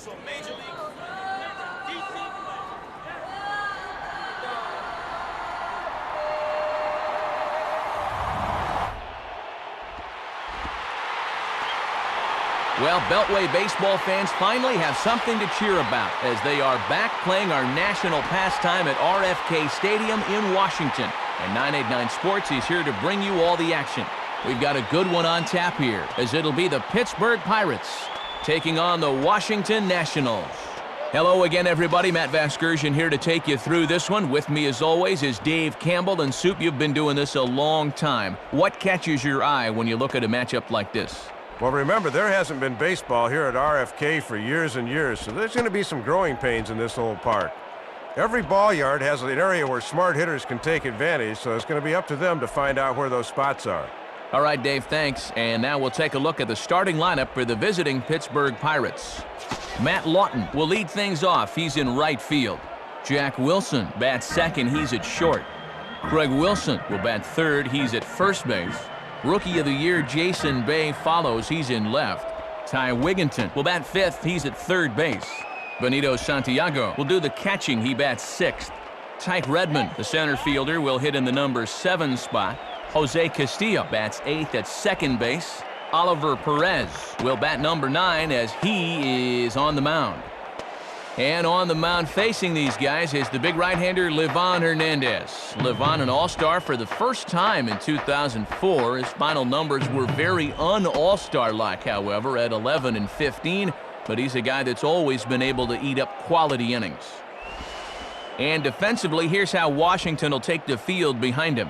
Well, Beltway baseball fans finally have something to cheer about as they are back playing our national pastime at RFK Stadium in Washington. And 989 Sports is here to bring you all the action. We've got a good one on tap here, as it'll be the Pittsburgh Pirates taking on the Washington Nationals. Hello again, everybody. Matt Vasgersian here to take you through this one. With me, as always, is Dave Campbell. And Soup, you've been doing this a long time. What catches your eye when you look at a matchup like this? Well, remember, there hasn't been baseball here at RFK for years and years, so there's going to be some growing pains in this old park. Every ball yard has an area where smart hitters can take advantage, so it's going to be up to them to find out where those spots are. All right, Dave, thanks. And now we'll take a look at the starting lineup for the visiting Pittsburgh Pirates. Matt Lawton will lead things off. He's in right field. Jack Wilson bats second. He's at short. Craig Wilson will bat third. He's at first base. Rookie of the Year Jason Bay follows. He's in left. Ty Wigginton will bat fifth. He's at third base. Benito Santiago will do the catching. He bats sixth. Tyke Redmond, the center fielder, will hit in the number 7 spot. Jose Castillo bats eighth at second base. Oliver Perez will bat number 9 as he is on the mound. And on the mound facing these guys is the big right-hander Livan Hernandez. Livan, an all-star for the first time in 2004. His final numbers were very un-all-star-like, however, at 11 and 15. But he's a guy that's always been able to eat up quality innings. And defensively, here's how Washington will take the field behind him.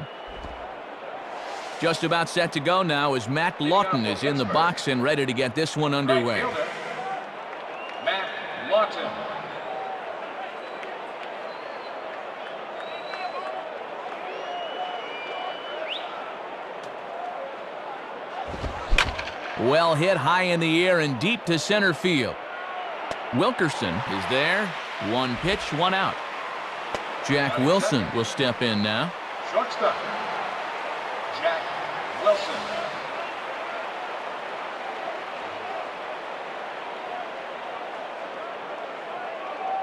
Just about set to go now as Matt Lawton is in the box and ready to get this one underway. Matt Lawton. Well hit high in the air and deep to center field. Wilkerson is there. One pitch, one out. Jack Wilson will step in now. Shortstop, Jack Wilson.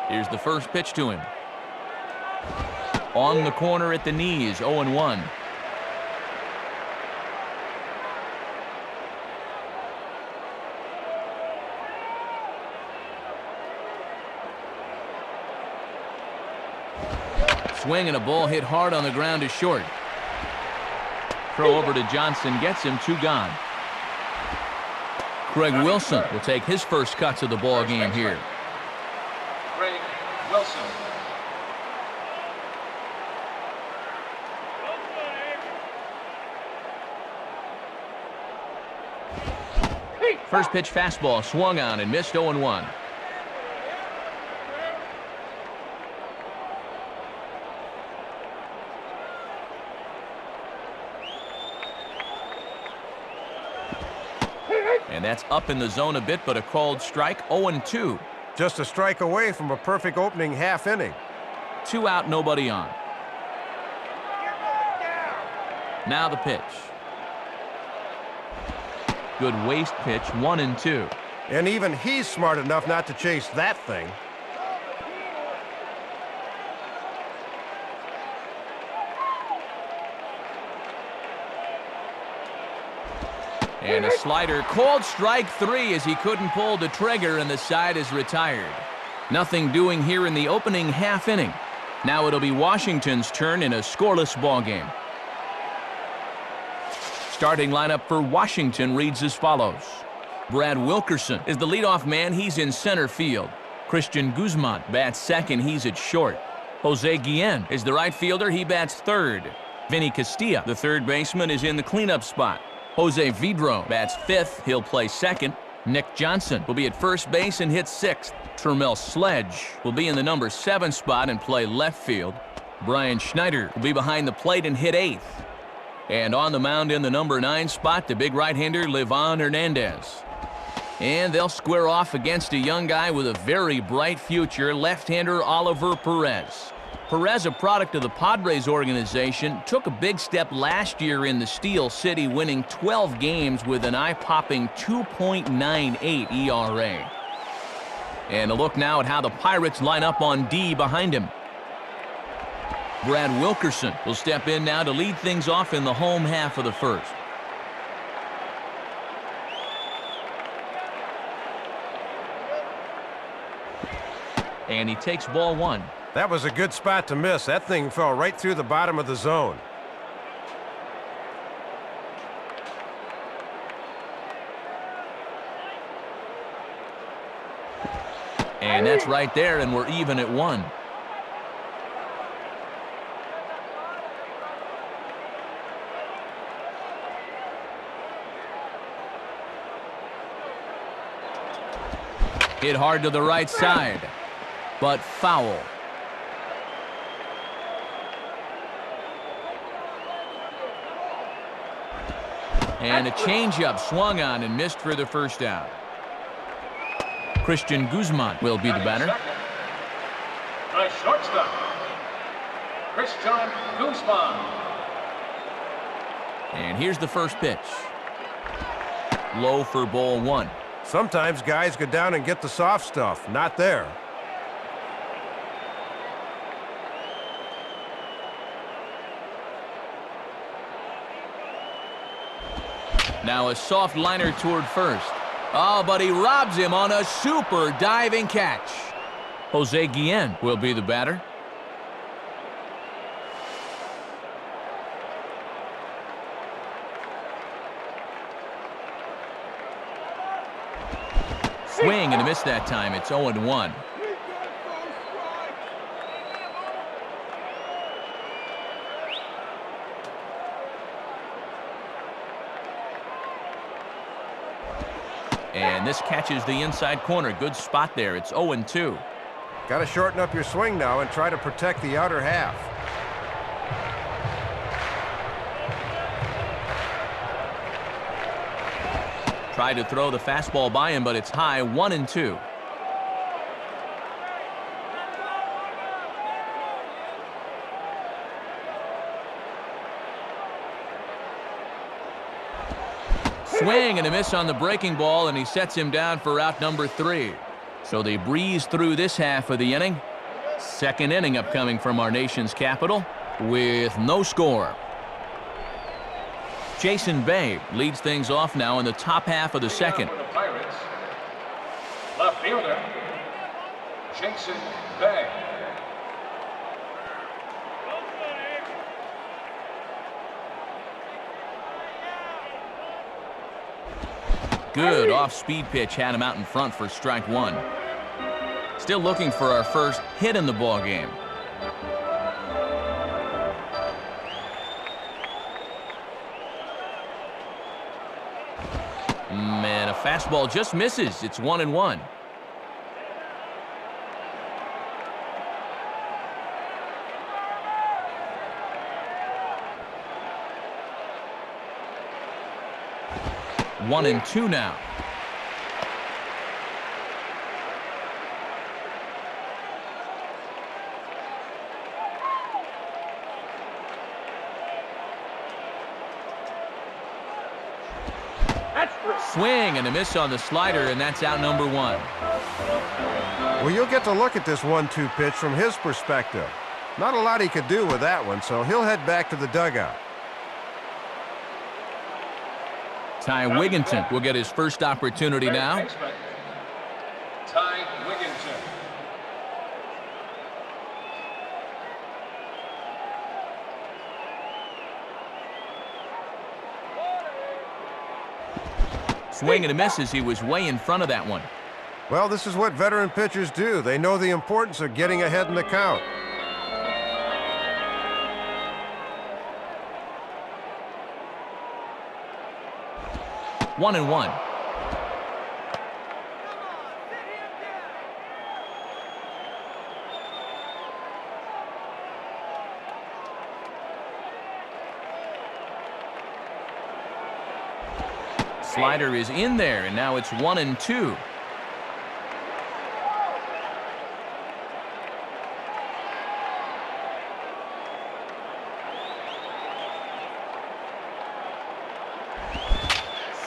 Here's the first pitch to him. On the corner at the knees, 0-1. Swing and a ball hit hard on the ground to short. Throw over to Johnson, gets him, 2 gone. Craig Wilson will take his first cuts of the ball game here. Craig Wilson. First pitch fastball swung on and missed, 0-1. And that's up in the zone a bit, but a called strike, 0-2. Just a strike away from a perfect opening half inning. 2 out, nobody on. Now the pitch. Good waist pitch, 1-2. And even he's smart enough not to chase that thing. And a slider, called strike 3 as he couldn't pull the trigger and the side is retired. Nothing doing here in the opening half inning. Now it'll be Washington's turn in a scoreless ball game. Starting lineup for Washington reads as follows. Brad Wilkerson is the leadoff man. He's in center field. Christian Guzman bats second. He's at short. Jose Guillen is the right fielder. He bats third. Vinny Castilla, the third baseman, is in the cleanup spot. Jose Vidro bats fifth. He'll play second. Nick Johnson will be at first base and hit sixth. Termel Sledge will be in the number 7 spot and play left field. Brian Schneider will be behind the plate and hit 8th. And on the mound in the number 9 spot, the big right-hander Livan Hernandez. And they'll square off against a young guy with a very bright future, left-hander Oliver Perez. Perez, a product of the Padres organization, took a big step last year in the Steel City, winning 12 games with an eye-popping 2.98 ERA. And a look now at how the Pirates line up on D behind him. Brad Wilkerson will step in now to lead things off in the home half of the first. And he takes ball one. That was a good spot to miss. That thing fell right through the bottom of the zone. And that's right there, and we're even at 1. Hit hard to the right side, but foul. And a changeup swung on and missed for the first down. Christian Guzman will be the batter. The shortstop, Christian Guzman. And here's the first pitch. Low for ball 1. Sometimes guys go down and get the soft stuff. Not there. Now a soft liner toward first. Oh, but he robs him on a super diving catch. Jose Guillen will be the batter. Swing and a miss that time. It's 0-1. And this catches the inside corner. Good spot there. It's 0-2. Got to shorten up your swing now and try to protect the outer half. Tried to throw the fastball by him, but it's high. 1-2. Swing and a miss on the breaking ball, and he sets him down for out number 3. So they breeze through this half of the inning. Second inning upcoming from our nation's capital with no score. Jason Bay leads things off now in the top half of the second. For the Pirates, left fielder, Jason Bay. Good off-speed pitch had him out in front for strike 1. Still looking for our first hit in the ball game. Man, a fastball just misses. It's 1-1. One and two now. Swing and a miss on the slider, and that's out number 1. Well, you'll get to look at this 1-2 pitch from his perspective. Not a lot he could do with that one, so he'll head back to the dugout. Ty Wigginton will get his first opportunity now. Ty Wigginton. Swing and a miss as he was way in front of that one. Well, this is what veteran pitchers do. They know the importance of getting ahead in the count. One and one. Slider is in there, and now it's 1-2.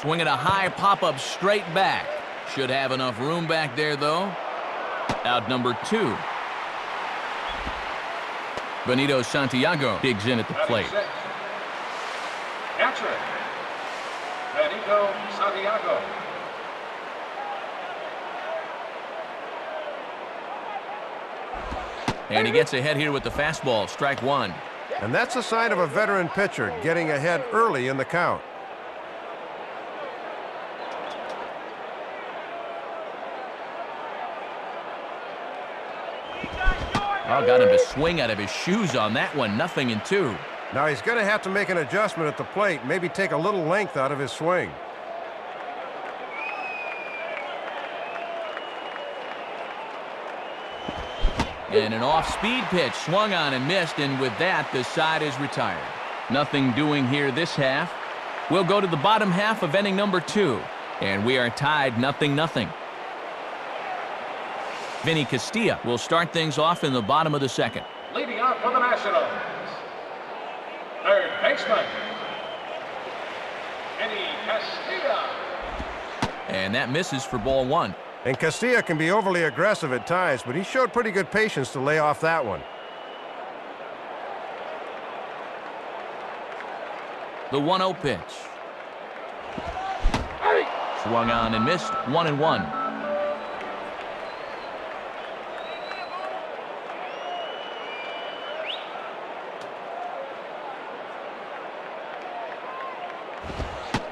Swinging a high pop-up straight back. Should have enough room back there, though. Out number 2. Benito Santiago digs in at the plate. Catcher, Benito Santiago. And he gets ahead here with the fastball, strike 1. And that's a sign of a veteran pitcher getting ahead early in the count. Oh, got him to swing out of his shoes on that one. 0-2. Now he's going to have to make an adjustment at the plate, maybe take a little length out of his swing. And an off-speed pitch swung on and missed, and with that, the side is retired. Nothing doing here this half. We'll go to the bottom half of inning number 2, and we are tied 0-0. Vinny Castilla will start things off in the bottom of the second. Leading off for the Nationals, third baseman, Vinny Castilla. And that misses for ball 1. And Castilla can be overly aggressive at times, but he showed pretty good patience to lay off that one. The 1-0 pitch. Swung on and missed. 1-1.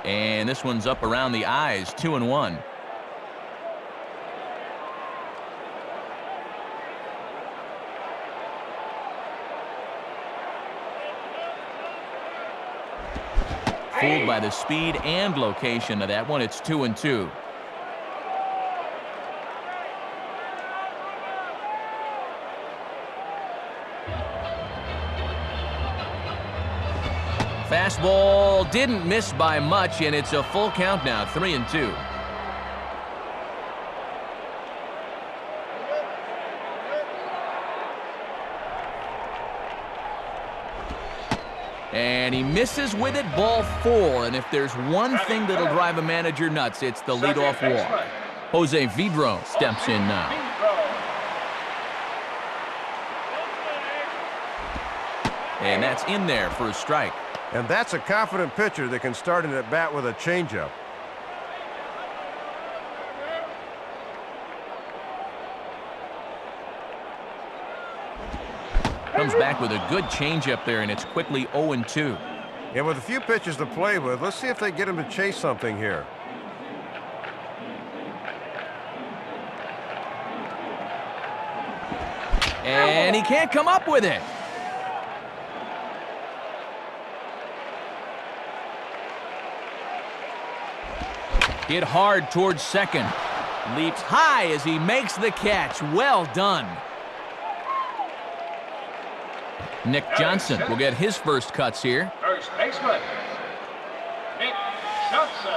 And this one's up around the eyes. 2-1. Fooled by the speed and location of that one. It's 2-2. Fastball didn't miss by much, and it's a full count now. 3-2. And he misses with it, ball 4. And if there's one thing that'll drive a manager nuts, it's the leadoff walk. Jose Vidro steps in now. And that's in there for a strike. And that's a confident pitcher that can start an at-bat with a changeup. Comes back with a good changeup there, and it's quickly 0-2. And with a few pitches to play with, let's see if they get him to chase something here. And he can't come up with it. Hit hard towards second. Leaps high as he makes the catch. Well done. Nick Johnson will get his first cuts here. First baseman, Nick Johnson.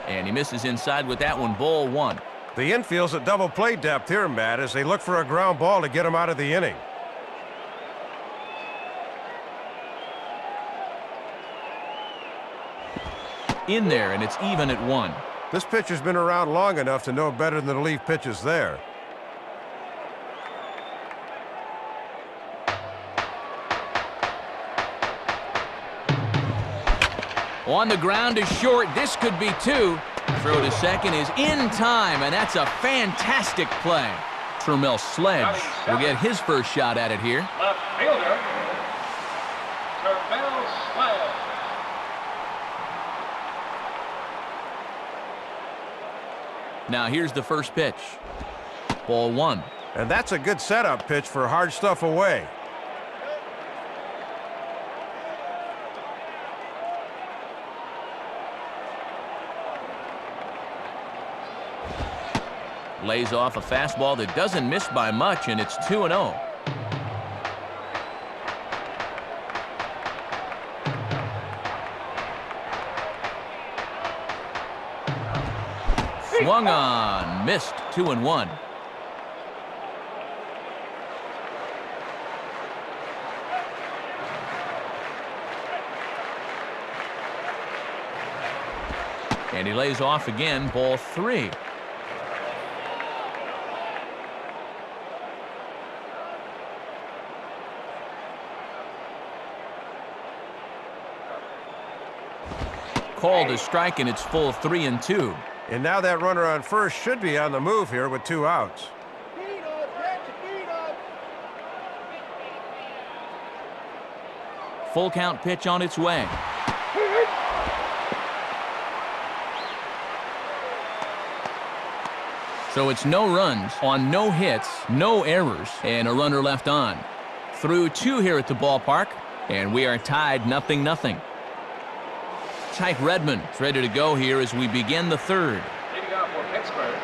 And he misses inside with that one. Ball 1. The infield's at double play depth here, Matt, as they look for a ground ball to get him out of the inning. In there, and it's even at 1. This pitcher's been around long enough to know better than to leave pitches there. On the ground is short. This could be 2. Throw to second is in time, and that's a fantastic play. Trumel Sledge will get his first shot at it here. Left fielder, Trumel Sledge. Now here's the first pitch. Ball 1. And that's a good setup pitch for hard stuff away. Lays off a fastball that doesn't miss by much, and it's 2-0. Swung on, missed. 2-1. And he lays off again, ball 3. Called a strike, and it's full 3-2. And now that runner on first should be on the move here with 2 outs. Full count pitch on its way. So it's no runs on no hits, no errors, and a runner left on. Through 2 here at the ballpark, and we are tied 0-0. Tyke Redmond is ready to go here as we begin the 3rd. Leading off for Pittsburgh,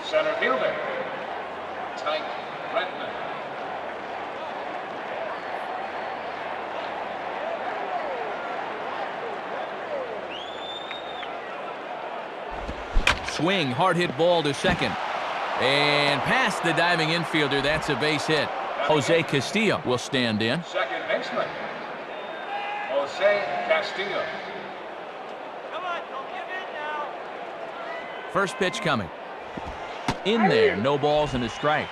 center fielder, Tyke Redmond. Swing, hard hit ball to second. And past the diving infielder, that's a base hit. Jose Castillo will stand in. Second baseman, Jose Castillo. Come on, don't give in now. First pitch coming. In there, no balls and a strike.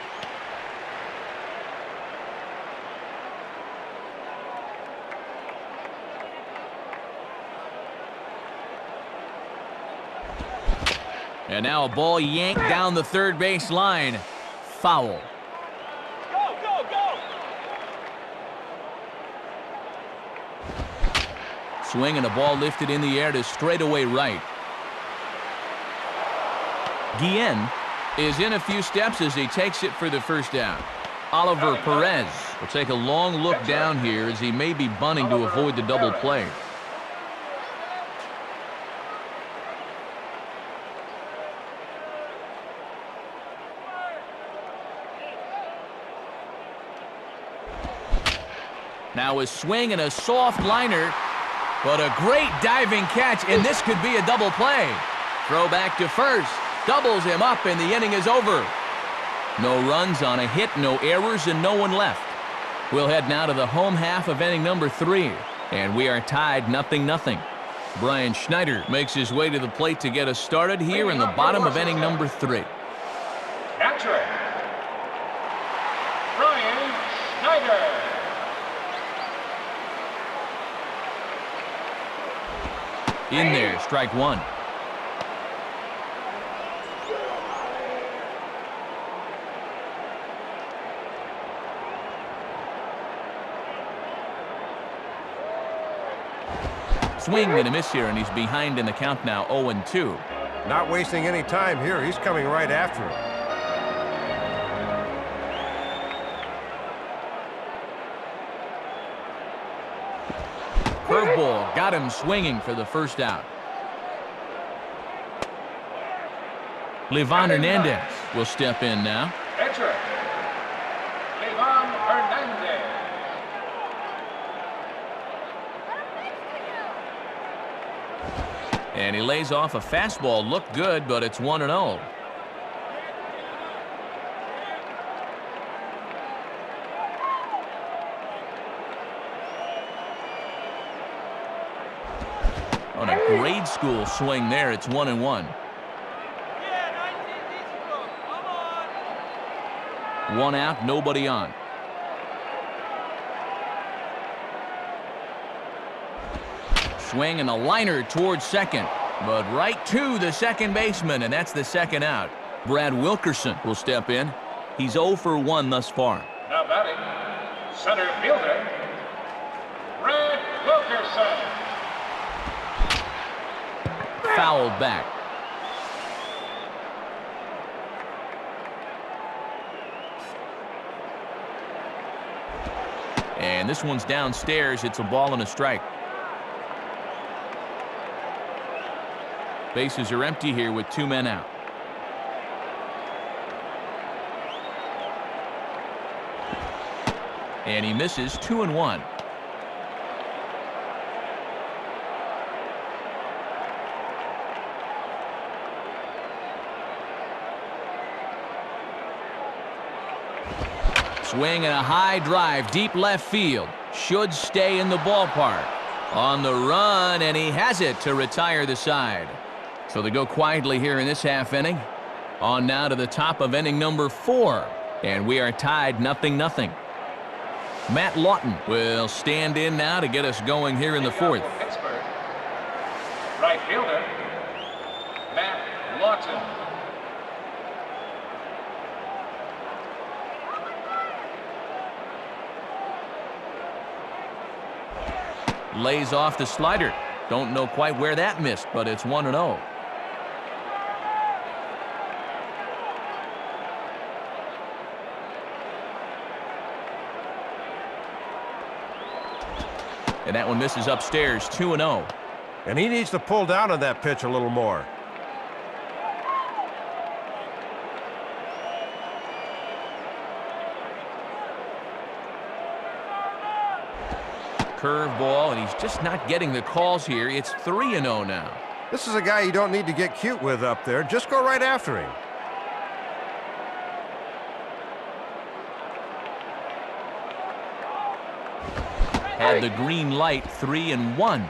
And now a ball yanked down the third base line. Foul. Go, go, go! Swing and a ball lifted in the air to straightaway right. Guillen is in a few steps as he takes it for the first down. Oliver Perez will take a long look down here as he may be bunting to avoid the double play. Now a swing and a soft liner, but a great diving catch, and this could be a double play. Throw back to first, doubles him up, and the inning is over. No runs on a hit, no errors, and no one left. We'll head now to the home half of inning number 3, and we are tied 0-0. Brian Schneider makes his way to the plate to get us started here in the bottom of inning number 3. Catcher, Brian Schneider. In there, strike 1. Swing and a miss here, and he's behind in the count now, 0-2. Not wasting any time here. He's coming right after him. Curveball got him swinging for the first out. Livan Hernandez will step in now. Catcher, Livan Hernandez. And he lays off a fastball. Looked good, but it's 1-0. On a grade school swing there, it's 1-1. Yeah, 19 easy bro. Come on. 1 out, nobody on. Swing and a liner towards second, but right to the second baseman, and that's the second out. Brad Wilkerson will step in. He's 0 for 1 thus far. Now batting, center fielder, Brad Wilkerson. Fouled back. And this one's downstairs. It's a ball and a strike. Bases are empty here with 2 men out. And he misses 2-1. Swing and a high drive, deep left field. Should stay in the ballpark. On the run, and he has it to retire the side. So they go quietly here in this half inning. On now to the top of inning number 4. And we are tied 0-0. Matt Lawton will stand in now to get us going here in the 4th. Pittsburgh. Right fielder, Matt Lawton. Lays off the slider. Don't know quite where that missed, but it's 1-0. And that one misses upstairs, 2-0. And he needs to pull down on that pitch a little more. Curveball, and he's just not getting the calls here. It's 3-0 now. This is a guy you don't need to get cute with up there. Just go right after him. Had the green light, 3-1.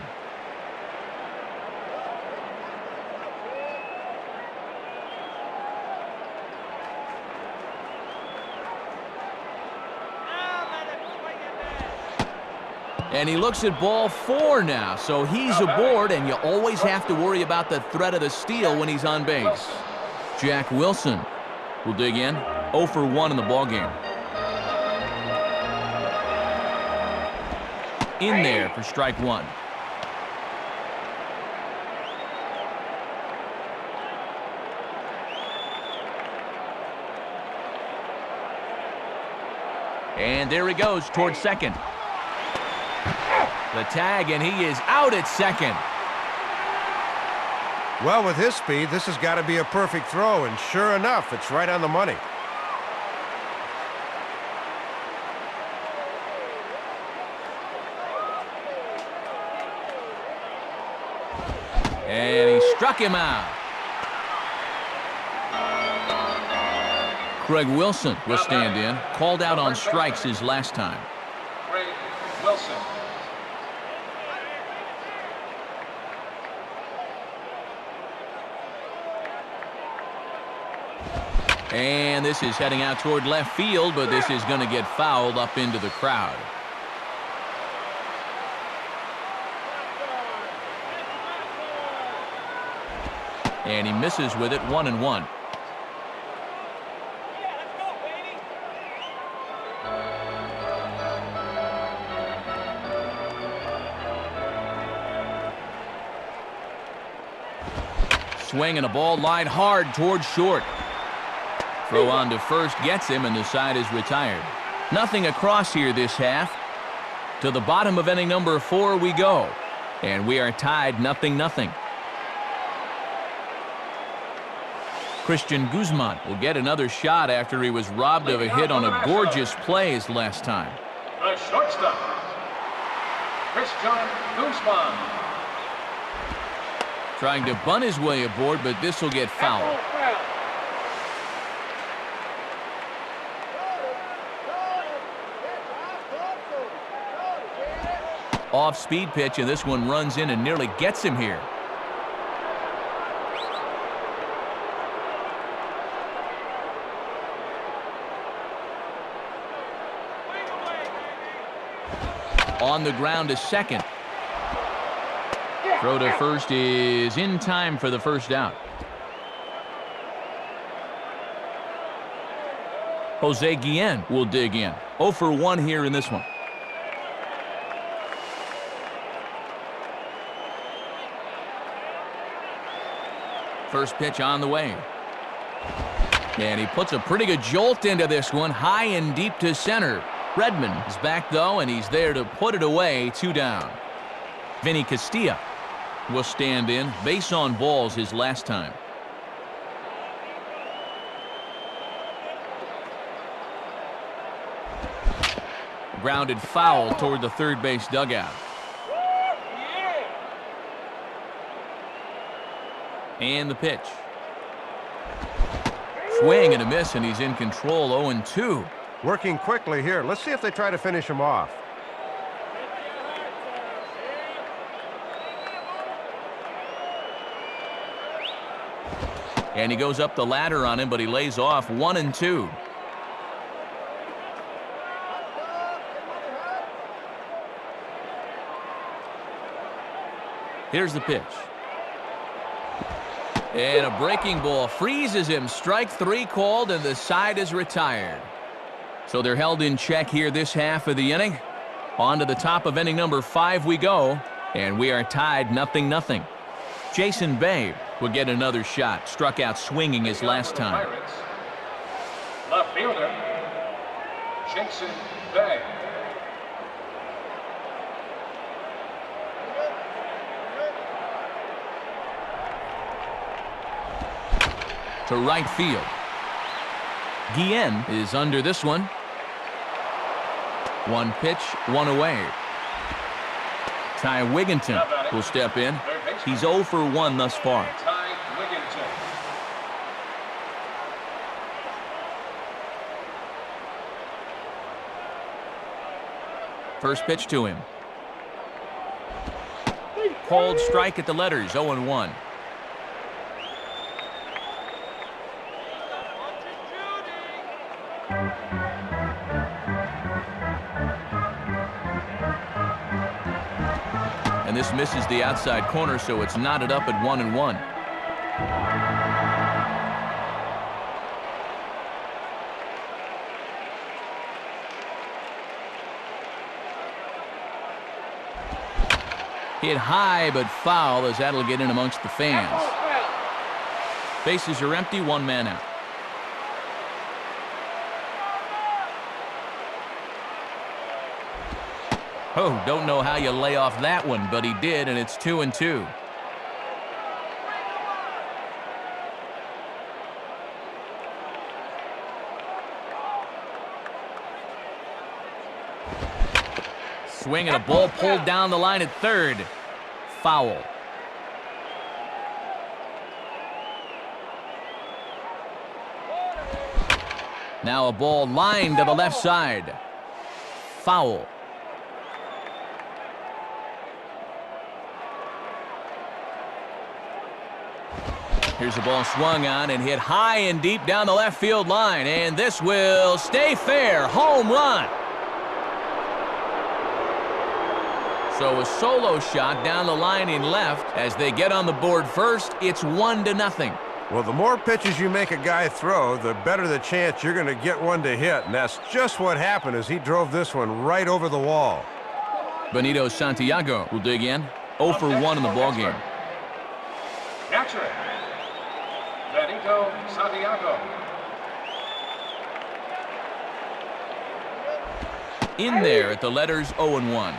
And he looks at ball 4 now, so he's aboard, and you always have to worry about the threat of the steal when he's on base. Jack Wilson will dig in, 0 for 1 in the ballgame. In there for strike 1. And there he goes towards second. The tag, and he is out at second. Well, with his speed, this has got to be a perfect throw, and sure enough, it's right on the money. And he struck him out. Craig Wilson will stand in. Called out on strikes his last time. Craig Wilson. And this is heading out toward left field, but this is going to get fouled up into the crowd. And he misses with it, 1-1. Swing and a ball lined hard towards short. Throw on to first gets him, and the side is retired. Nothing across here this half. To the bottom of inning number 4 we go. And we are tied 0-0. Christian Guzman will get another shot after he was robbed of a hit on a gorgeous play his last time. The shortstop, Christian Guzman. Trying to bunt his way aboard, but this will get fouled. Off-speed pitch, and this one runs in and nearly gets him here. On the ground to second. Throw to first is in time for the first out. Jose Guillen will dig in. 0 for 1 here in this one. First pitch on the way. And he puts a pretty good jolt into this one, high and deep to center. Redmond is back, though, and he's there to put it away, 2 down. Vinny Castilla will stand in. Base on balls his last time. Grounded foul toward the third base dugout. And the pitch. Swing and a miss, and he's in control, 0-2. Working quickly here. Let's see if they try to finish him off. And he goes up the ladder on him, but he lays off 1-2. Here's the pitch. And a breaking ball freezes him. Strike 3 called, and the side is retired. So they're held in check here this half of the inning. On to the top of inning number 5 we go, and we are tied 0-0. Jason Bay will get another shot. Struck out swinging his last time. Left fielder, Jason Bay. To right field. Guillen is under this one. 1 pitch, 1 away. Ty Wigginton will step in. He's 0 for 1 thus far. Ty Wigginton. First pitch to him. Called strike at the letters, 0-1. And this misses the outside corner, so it's knotted up at 1-1. Hit high but foul, as that'll get in amongst the fans. Bases are empty, 1 man out. Oh, don't know how you lay off that one, but he did, and it's 2-2. Swing and a ball pulled down the line at third. Foul. Now a ball lined to the left side. Foul. Here's the ball swung on and hit high and deep down the left field line. And this will stay fair. Home run. So a solo shot down the line in left. As they get on the board first, it's 1-0. Well, the more pitches you make a guy throw, the better the chance you're going to get one to hit. And that's just what happened as he drove this one right over the wall. Benito Santiago will dig in. 0 for 1 in the ballgame. Catcher, Benito Santiago. In there at the letters 0-1.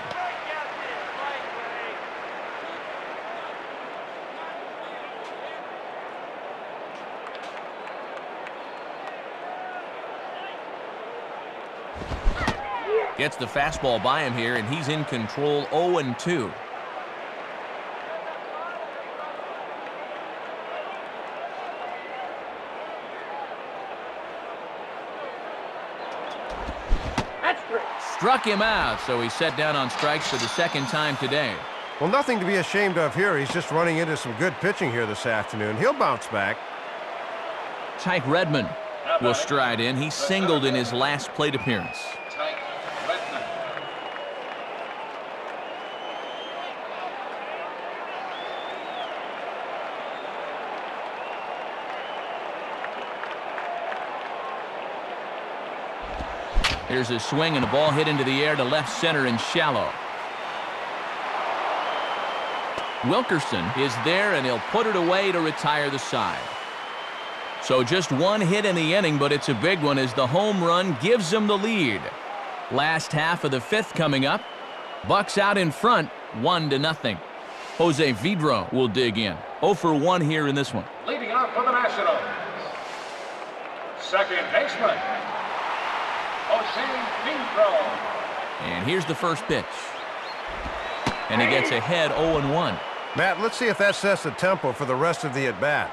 Gets the fastball by him here, and he's in control. 0-2. Struck him out, so he's set down on strikes for the second time today. Well, nothing to be ashamed of here. He's just running into some good pitching here this afternoon. He'll bounce back. Tyke Redmond will stride in. He singled in his last plate appearance. Tyke Redmond. Here's a swing and a ball hit into the air to left center and shallow. Wilkerson is there, and he'll put it away to retire the side. So just 1 hit in the inning, but it's a big one as the home run gives them the lead. Last half of the 5th coming up. Bucks out in front, 1-0. Jose Vidro will dig in. 0 for 1 here in this one. Leading off for the Nationals, second baseman, Jose Vidro. And here's the first pitch. And he gets ahead 0-1. Matt, let's see if that sets the tempo for the rest of the at-bat.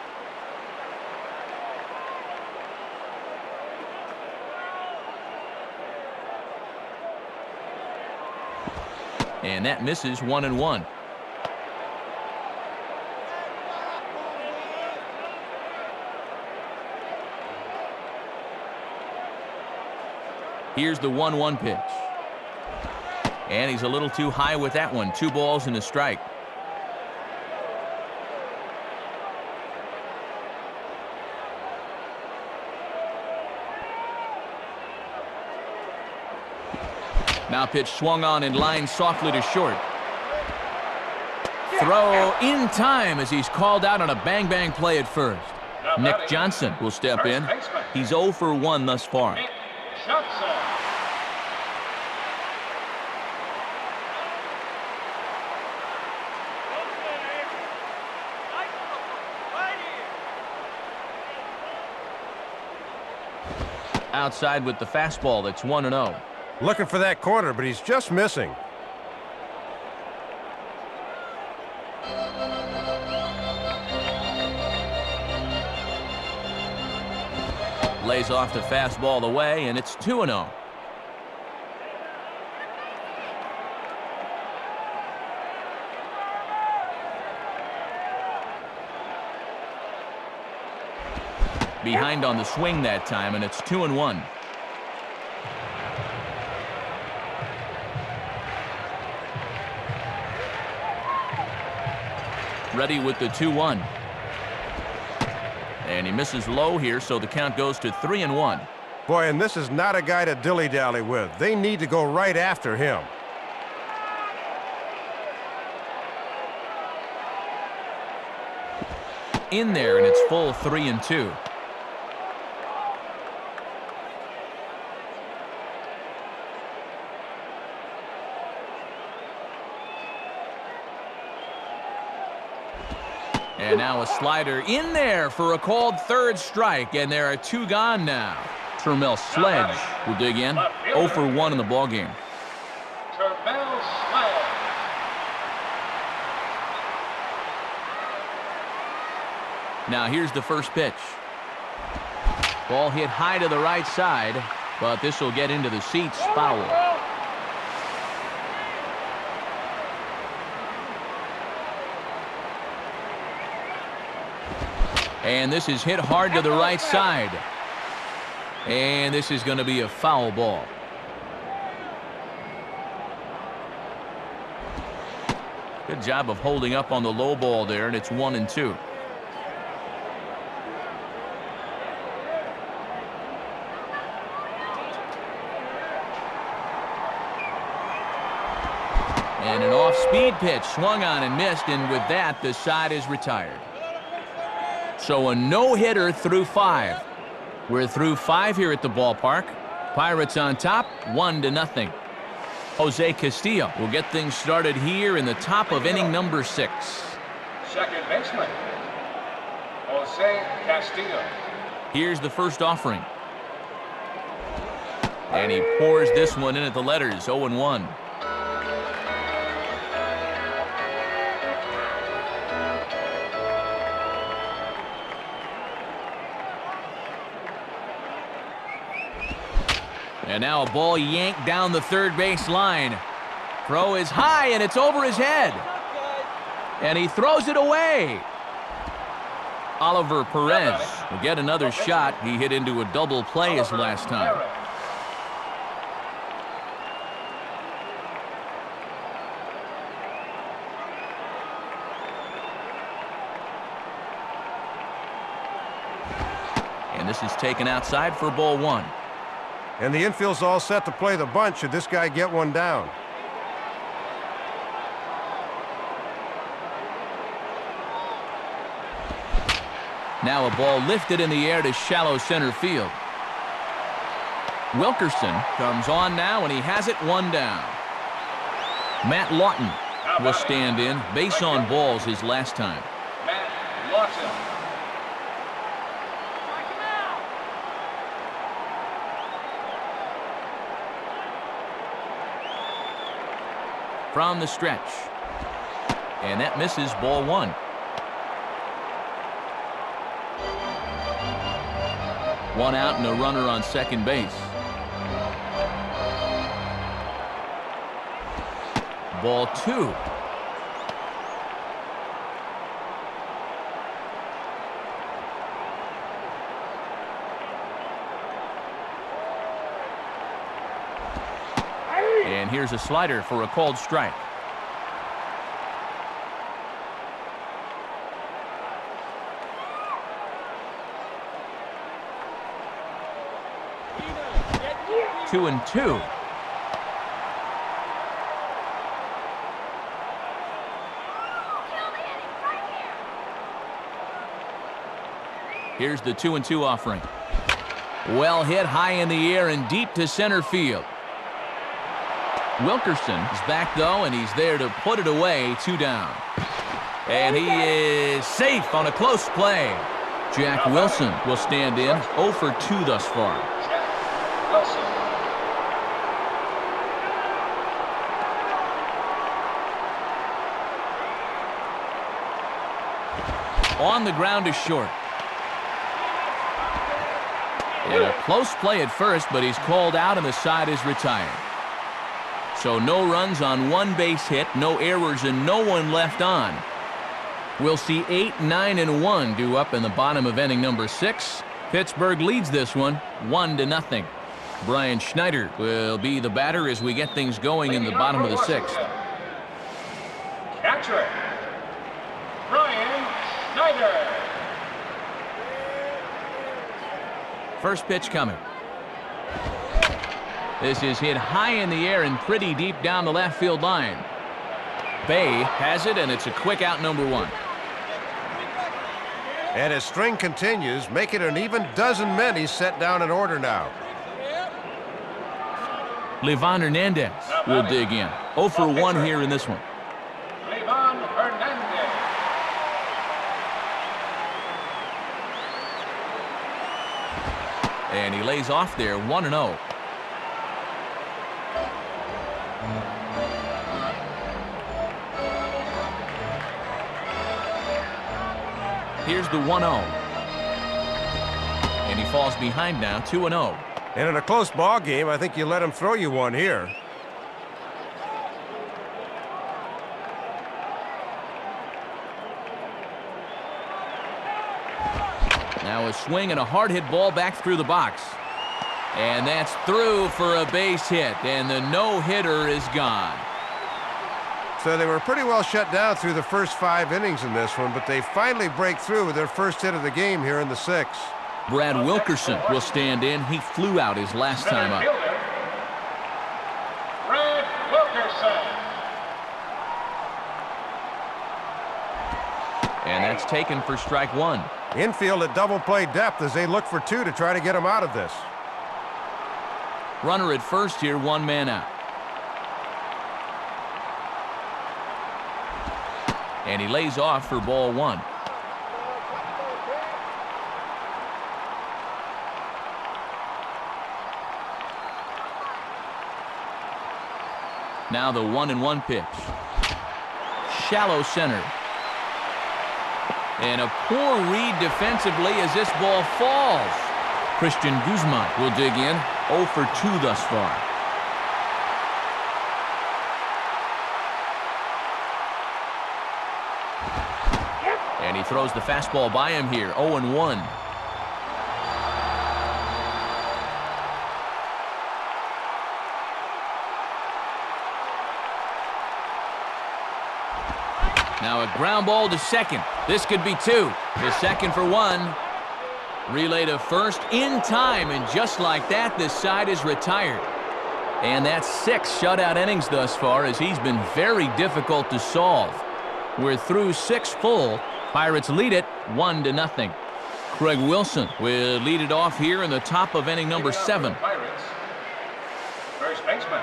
And that misses 1-1. Here's the 1-1 pitch. And he's a little too high with that one. 2 balls and a strike. Now pitch swung on and lined softly to short. Throw in time as he's called out on a bang-bang play at first. Nick Johnson will step in. He's 0 for 1 thus far. Nick Johnson. Outside with the fastball. That's 1-0. Looking for that corner, but he's just missing. Lays off the fastball away, and it's 2-0. Behind on the swing that time, and it's 2-1. Ready with the 2-1. And he misses low here, so the count goes to 3-1. Boy, and this is not a guy to dilly-dally with. They need to go right after him. In there, and it's full 3-2. And now a slider in there for a called third strike, and there are 2 gone now. Termel Sledge will dig in. 0 for 1 in the ballgame. Termel Sledge. Now here's the first pitch. Ball hit high to the right side, but this will get into the seats, foul. And this is hit hard to the right side. And this is going to be a foul ball. Good job of holding up on the low ball there, and it's 1-2. And an off-speed pitch swung on and missed, and with that, the side is retired. So a no-hitter through 5. We're through 5 here at the ballpark. Pirates on top, 1-0. Jose Castillo will get things started here in the top of inning number 6. Second baseman, Jose Castillo. Here's the first offering. And he pours this one in at the letters, 0-1. And now a ball yanked down the third base line. Throw is high, and it's over his head. And he throws it away. Oliver Perez will get another shot. He hit into a double play his last time. And this is taken outside for ball 1. And the infield's all set to play the bunt should this guy get one down. Now a ball lifted in the air to shallow center field. Wilkerson comes on now, and he has it 1 down. Matt Lawton will stand in. Base on balls his last time. Matt Lawton. From the stretch. And that misses ball 1. One out and a runner on second base. Ball 2. here's a slider for a called strike. Two and two. Here's the 2-2 offering. Well hit high in the air and deep to center field. Wilkerson is back though, and he's there to put it away. 2 down. And he is safe on a close play. Jack Wilson will stand in. 0 for 2 thus far. Jack Wilson. On the ground is short. And a close play at first, but he's called out and the side is retired. So no runs on 1 base hit, no errors, and no one left on. We'll see 8, 9, and 1 due up in the bottom of inning number 6. Pittsburgh leads this one 1-0. Brian Schneider will be the batter as we get things going in the bottom of the 6th. Catcher, Brian Schneider. First pitch coming. This is hit high in the air and pretty deep down the left field line. Bay has it, and it's a quick out, number 1. And his string continues, making an even dozen men he's set down in order now. Livan Hernandez will dig in. 0 for 1 here in this one. Livan Hernandez. And he lays off there, 1-0. Here's the 1-0. And he falls behind now, 2-0. And in a close ball game, I think you let him throw you one here. Now a swing and a hard hit ball back through the box. And that's through for a base hit, and the no-hitter is gone. So they were pretty well shut down through the first 5 innings in this one, but they finally break through with their first hit of the game here in the 6th. Brad Wilkerson will stand in. He flew out his last time up. Brad Wilkerson. And that's taken for strike 1. Infield at double play depth as they look for 2 to try to get him out of this. Runner at first here, 1 man out. And he lays off for ball 1. Now the 1-1 pitch. Shallow center. And a poor read defensively as this ball falls. Christian Guzman will dig in. 0 for 2 thus far. And he throws the fastball by him here. 0-1. Now a ground ball to second. This could be 2. The second for 1. Relay to first in time, and just like that, this side is retired. And that's 6 shutout innings thus far, as he's been very difficult to solve. We're through 6 full. Pirates lead it 1-0. Craig Wilson will lead it off here in the top of inning number 7. Pirates. First baseman,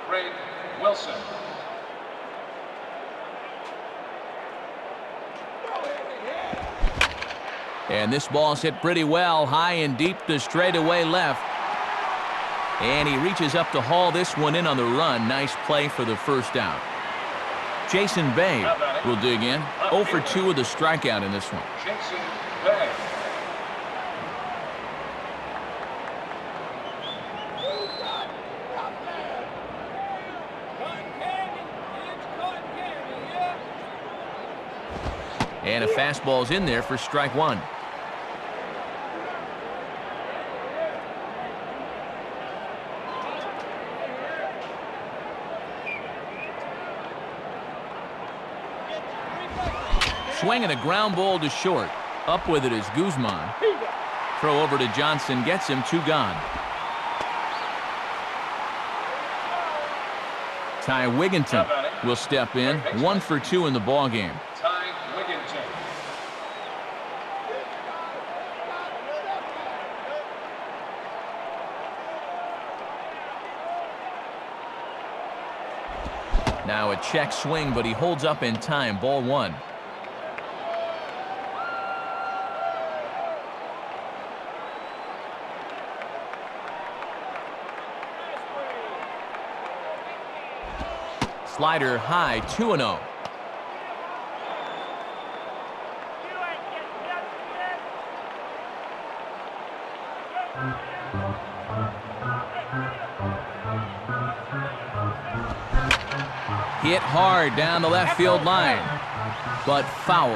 Craig Wilson. And this ball's hit pretty well, high and deep to straightaway left. And he reaches up to haul this one in on the run. Nice play for the first out. Jason Bay will dig in. 0 for 2 with a strikeout in this one. Jason Bay. And a fastball's in there for strike 1. swing and a ground ball to short. Up with it is Guzman. Throw over to Johnson, gets him, 2 gone. Ty Wigginton will step in, 1 for 2 in the ball game. Ty Wigginton. Now a check swing, but he holds up in time. Ball 1. Slider high, 2-0. You ain't getting nothing. Hit hard down the left field line, but foul.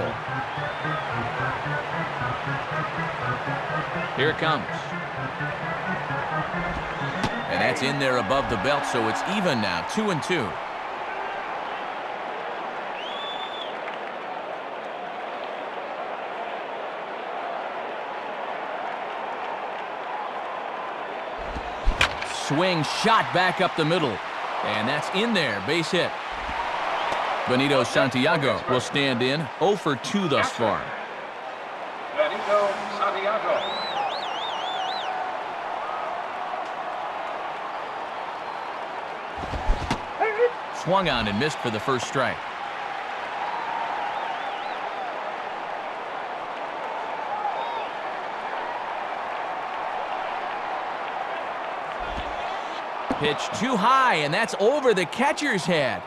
Here it comes. And that's in there above the belt, so it's even now, 2-2. Swing, shot back up the middle. And that's in there, base hit. Benito Santiago will stand in, 0 for 2 thus far. Benito Santiago. Swung on and missed for the first strike. Pitch too high, and that's over the catcher's head.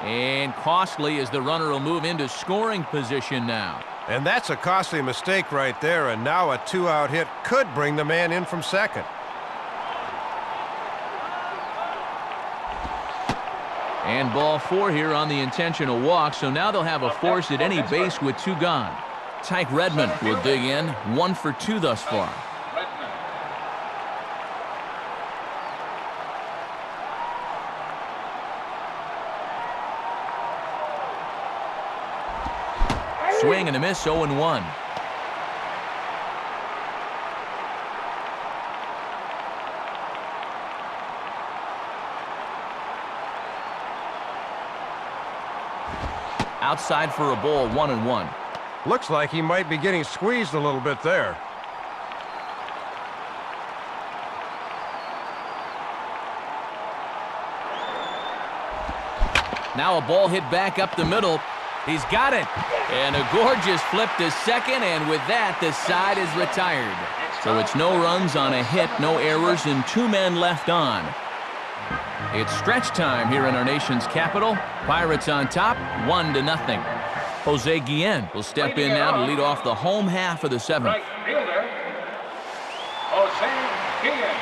And costly as the runner will move into scoring position now. And that's a costly mistake right there, and now a 2-out hit could bring the man in from second. And ball 4 here on the intentional walk, so now they'll have a force at any base with 2 gone. Tyke Redmond will dig in, 1 for 2 thus far. Swing and a miss, 0-1. Outside for a ball, 1-1. Looks like he might be getting squeezed a little bit there. Now a ball hit back up the middle. He's got it. And a gorgeous flip to second, and with that, the side is retired. So it's no runs on a hit, no errors, and 2 men left on. It's stretch time here in our nation's capital. Pirates on top, 1-0. Jose Guillen will step in now to lead off the home half of the 7th. Right fielder, Jose Guillen.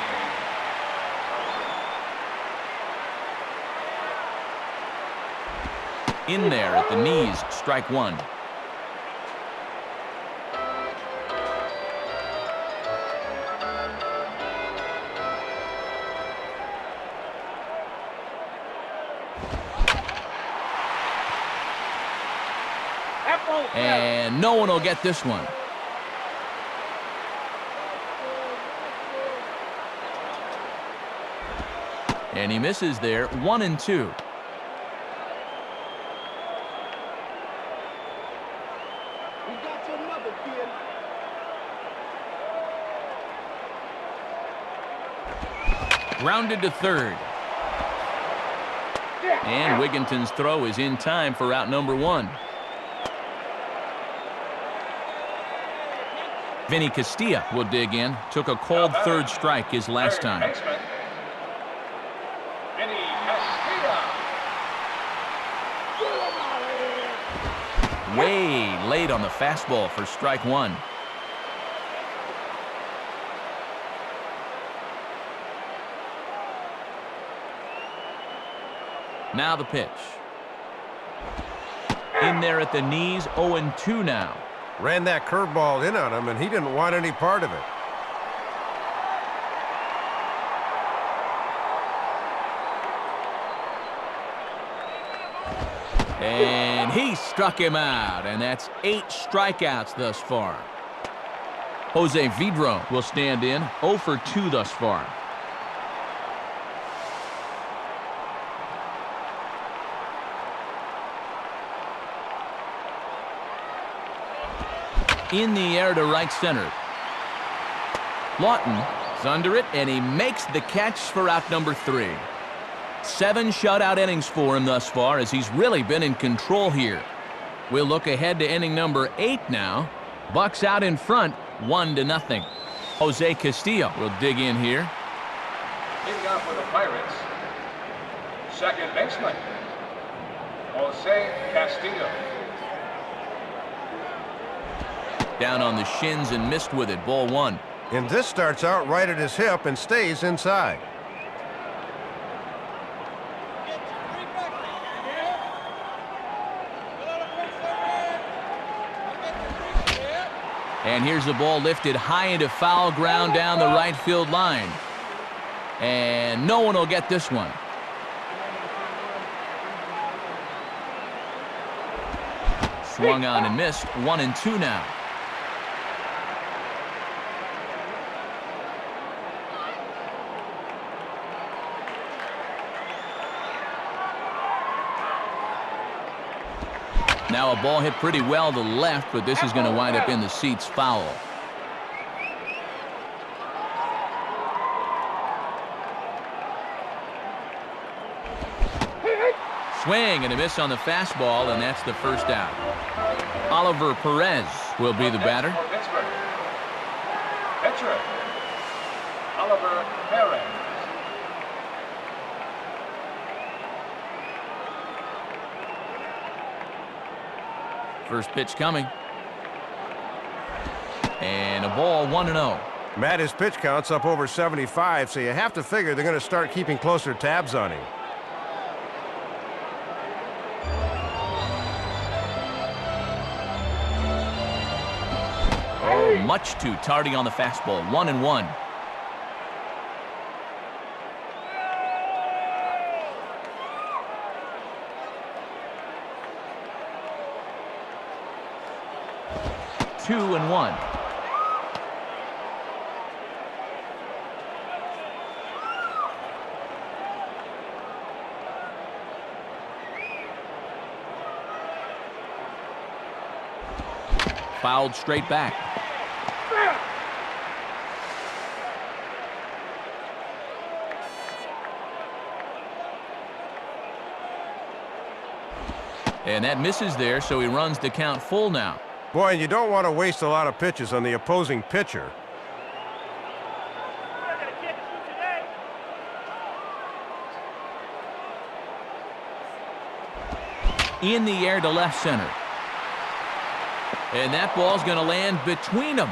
In there at the knees, strike 1. And no one will get this one. And he misses there, 1-2. Grounded to third. And Wigginton's throw is in time for out number 1. Vinny Castilla will dig in. Took a called third strike his last time. Vinny Castilla. Way late on the fastball for strike 1. Now the pitch. In there at the knees, 0-2 now. Ran that curveball in on him, and he didn't want any part of it. And he struck him out, and that's 8 strikeouts thus far. Jose Vidro will stand in, 0 for 2 thus far. In the air to right center. Lawton is under it, and he makes the catch for out number 3. 7 shutout innings for him thus far, as he's really been in control here. We'll look ahead to inning number 8 now. Bucks out in front, 1-0. Jose Castillo will dig in here. Leading off for the Pirates, second baseman, Jose Castillo. Down on the shins and missed with it, ball 1. And this starts out right at his hip and stays inside. And here's the ball lifted high into foul ground down the right field line. And no one will get this one. Swung on and missed. 1-2 now. Now a ball hit pretty well to left, but this is going to wind up in the seats foul. Swing and a miss on the fastball, and that's the first out. Oliver Perez will be the batter. Pitcher, Oliver Perez. First pitch coming. And a ball, 1-0. Matt, his pitch count's up over 75, so you have to figure they're going to start keeping closer tabs on him. Oh, much too tardy on the fastball. 1-1. Two and 1. Fouled straight back. And that misses there, so he runs the count full now. Boy, and you don't want to waste a lot of pitches on the opposing pitcher. In the air to left center. And that ball's going to land between them.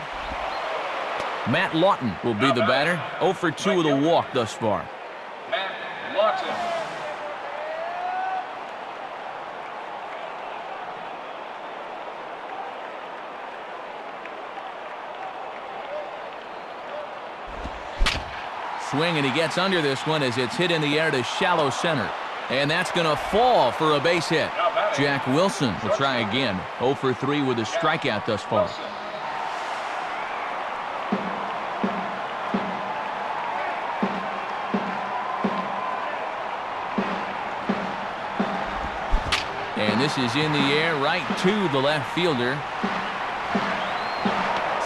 Matt Lawton will be the batter. 0 for 2 with a walk thus far. Matt Lawton. Swing, and he gets under this one as it's hit in the air to shallow center. And that's going to fall for a base hit. Jack Wilson will try again. 0 for 3 with a strikeout thus far. And this is in the air right to the left fielder.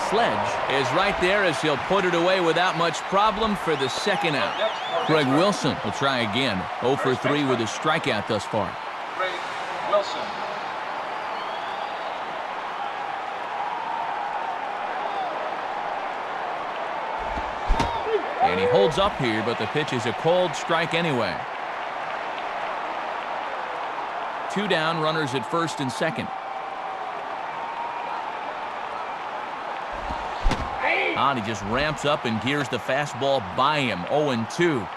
Sledge is right there as he'll put it away without much problem for the second out. Greg Wilson will try again. 0 for 3 with a strikeout thus far. Greg Wilson. And he holds up here, but the pitch is a cold strike anyway. 2 down, runners at first and second. And he just ramps up and gears the fastball by him. 0-2.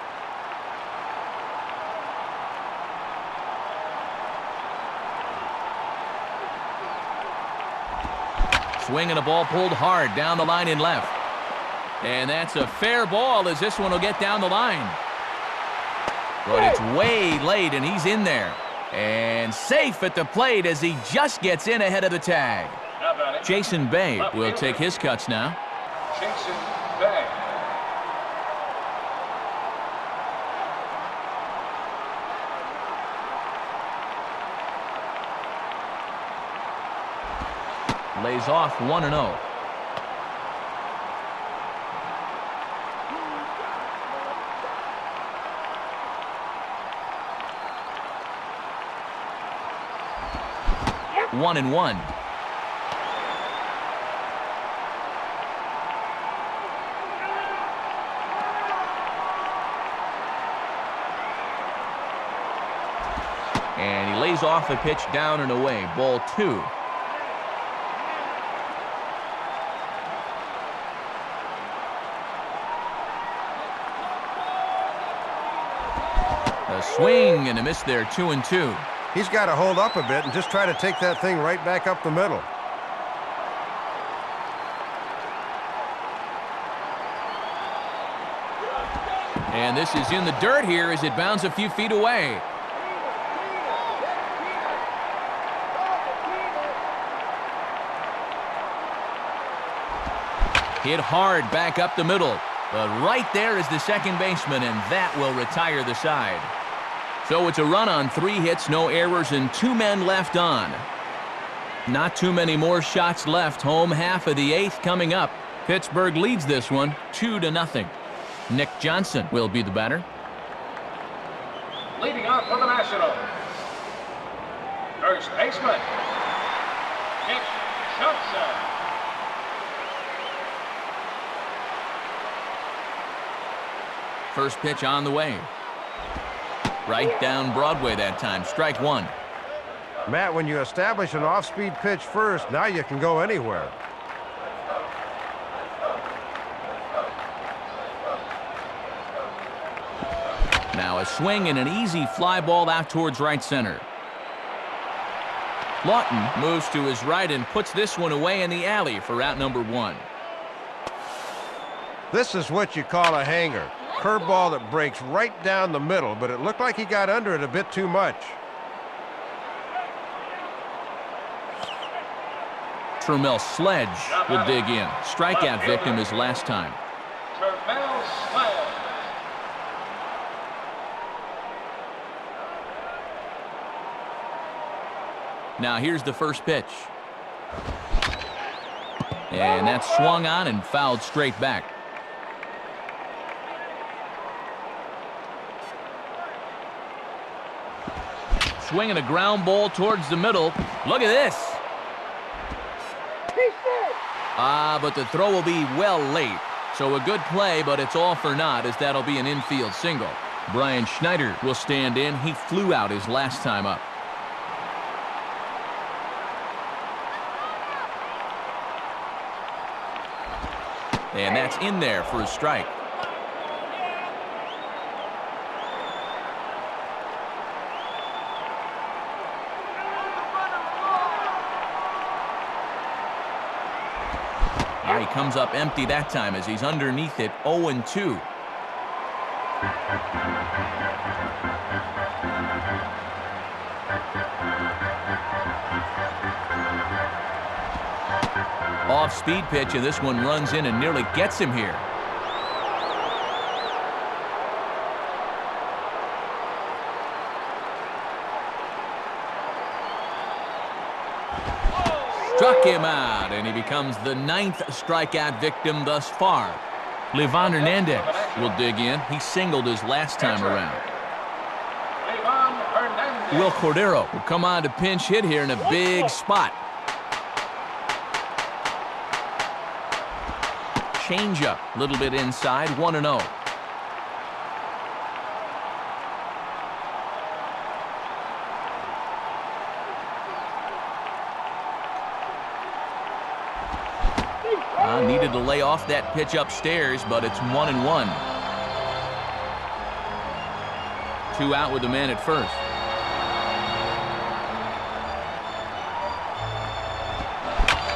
Swing and a ball pulled hard down the line in left. And that's a fair ball as this one will get down the line. But it's way late and he's in there. And safe at the plate as he just gets in ahead of the tag. Jason Bay will take his cuts now. Jason Bay. Lays off 1-0. One and one. And he lays off the pitch down and away. Ball 2. A swing and a miss there. 2-2. He's got to hold up a bit and just try to take that thing right back up the middle. And this is in the dirt here as it bounds a few feet away. Hit hard back up the middle. But right there is the second baseman, and that will retire the side. So it's a run on 3 hits, no errors, and 2 men left on. Not too many more shots left. Home half of the 8th coming up. Pittsburgh leads this one 2-0. Nick Johnson will be the batter. Leading off for the Nationals, first baseman, Nick Johnson. First pitch on the way. Right down Broadway that time. Strike 1. Matt, when you establish an off-speed pitch first, now you can go anywhere. Now a swing and an easy fly ball out towards right center. Lawton moves to his right and puts this one away in the alley for out number 1. This is what you call a hanger. Curveball that breaks right down the middle, but it looked like he got under it a bit too much. Termel Sledge will dig in. Strikeout victim his last time. Termel Sledge. Now here's the first pitch. And that's swung on and fouled straight back. Swinging a ground ball towards the middle. Look at this. But the throw will be well late. So a good play, but it's all for naught as that'll be an infield single. Brian Schneider will stand in. He flew out his last time up. And that's in there for a strike. He comes up empty that time as he's underneath it. 0-2. Off-speed pitch, and this one runs in and nearly gets him here. Struck him out, and he becomes the 9th strikeout victim thus far. Livan Hernandez will dig in. He singled his last time around. Will Cordero will come on to pinch hit here in a big spot. Changeup, a little bit inside, 1-0. Needed to lay off that pitch upstairs, but it's 1-1. 2 out with the man at first.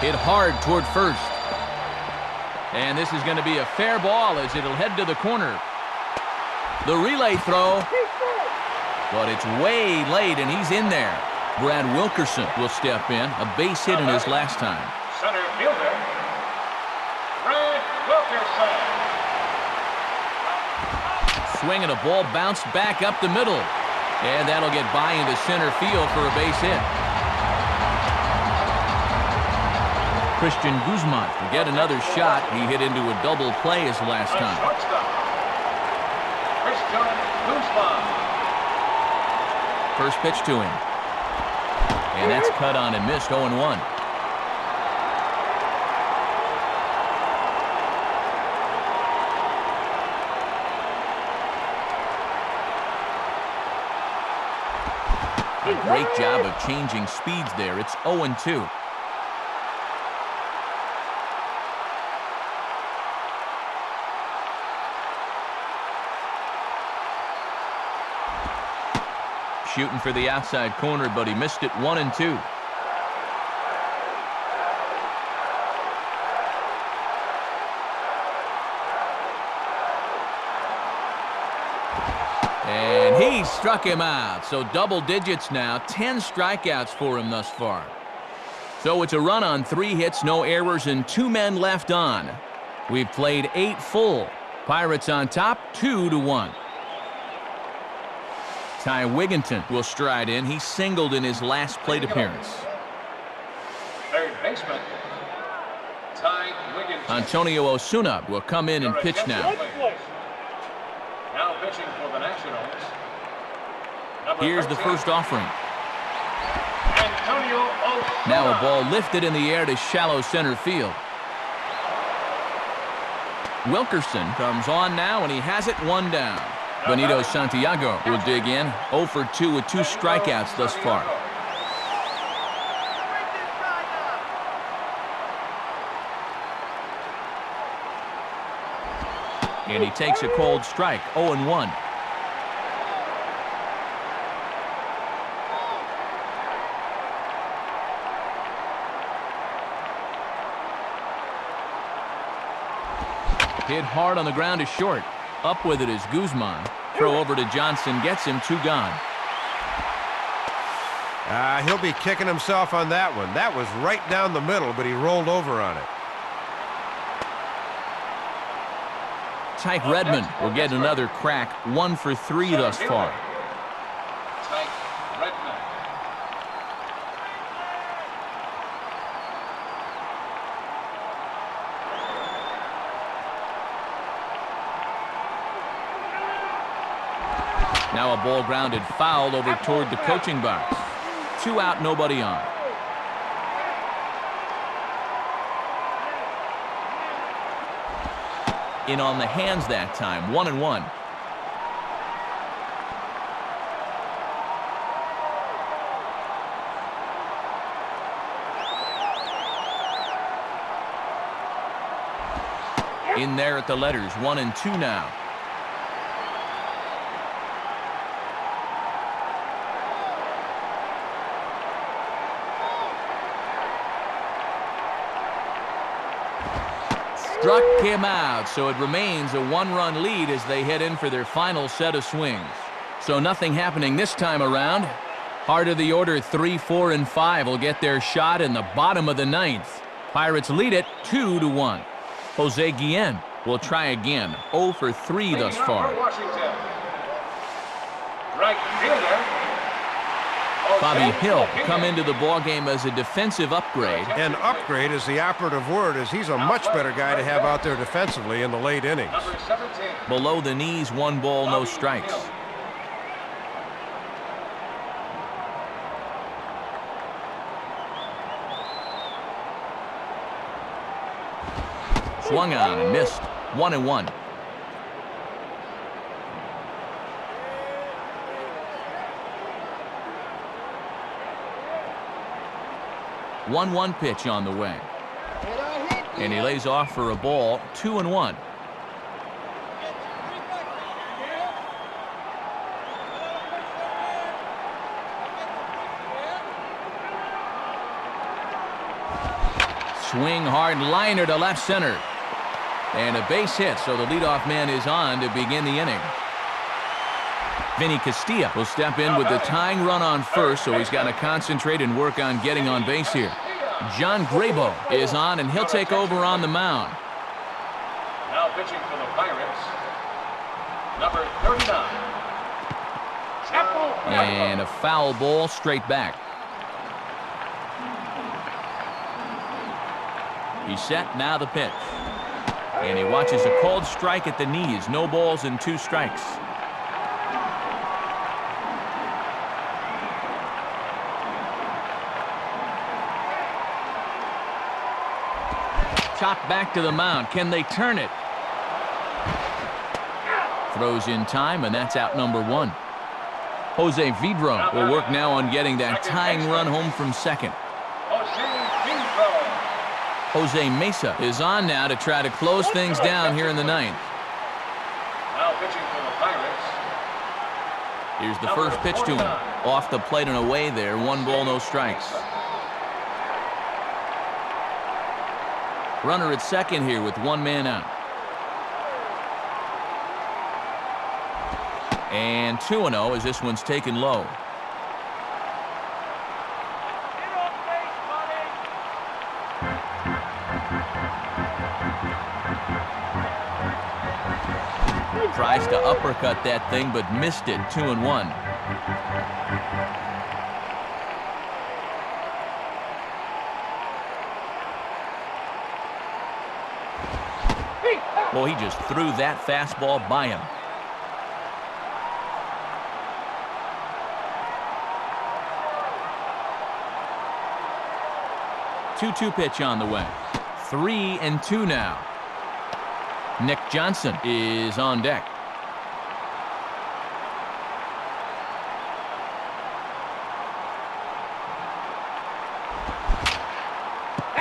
Hit hard toward first. And this is going to be a fair ball as it'll head to the corner. The relay throw. but it's way late, and he's in there. Brad Wilkerson will step in, a base hit in his last time. Center fielder, Brad Wilkerson. Swing and a ball bounced back up the middle. And that'll get by into center field for a base hit. Christian Guzman will get another shot. He hit into a double play his last time. Christian Guzman. First pitch to him. And that's cut on and missed, 0-1. A great job of changing speeds there. It's 0-2. Shooting for the outside corner, but he missed it. 1-2. And he struck him out. So double digits now. 10 strikeouts for him thus far. So it's a run on 3 hits, no errors, and 2 men left on. We've played 8 full. Pirates on top, 2-1. Ty Wigginton will stride in. He singled in his last plate appearance. Third baseman, Ty Wigginton. Antonio Osuna will come in and pitch now. Now pitching for the Nationals. Here's the first offering. Antonio Osuna. Now a ball lifted in the air to shallow center field. Wilkerson comes on now, and he has it 1 down. Benito Santiago will dig in. 0 for 2 with 2 strikeouts thus far. And he takes a cold strike. 0-1. Hit hard on the ground is short. Up with it is Guzman. Throw over to Johnson, gets him 2 gone. He'll be kicking himself on that one. That was right down the middle, but he rolled over on it. Tyke Redmond will get another crack. 1 for 3 thus far. Tyke Redmond. Now a ball grounded foul over toward the coaching box. 2 out, nobody on. In on the hands that time. 1-1. In there at the letters. 1-2 now. Struck him out, so it remains a 1-run lead as they head in for their final set of swings. So nothing happening this time around. Heart of the order, 3, 4, and 5 will get their shot in the bottom of the 9th. Pirates lead it 2-1. Jose Guillen will try again. 0 for 3 thus far. Washington. Right fielder. Bobby Hill come into the ballgame as a defensive upgrade. And upgrade is the operative word, as he's a much better guy to have out there defensively in the late innings. Number 17. Below the knees, 1 ball, no strikes. Swung on and missed. 1-1. One pitch on the way. And he lays off for a ball. 2-1. Swing hard liner to left center. And a base hit, so the leadoff man is on to begin the inning. Vinny Castilla will step in with the tying run on first, so he's got to concentrate and work on getting on base here. John Grabo is on, and he'll take over on the mound. Now pitching for the Pirates, number 39. And a foul ball straight back. He's set, now the pitch. And he watches a called strike at the knees. No balls and 2 strikes. Chopped back to the mound. Can they turn it? Throws in time, and that's out number 1. Jose Vidro will work now on getting that tying run home from second. Jose Mesa is on now to try to close things down here in the 9th. Now pitching for the Pirates. Here's the first pitch to him. Off the plate and away there. 1 ball, no strikes. Runner at second here with 1 man out. And 2-0 as this one's taken low. Get on base, buddy. Tries to uppercut that thing, but missed it. 2-1. Well, he just threw that fastball by him. Two pitch on the way. 3-2 now. Nick Johnson is on deck.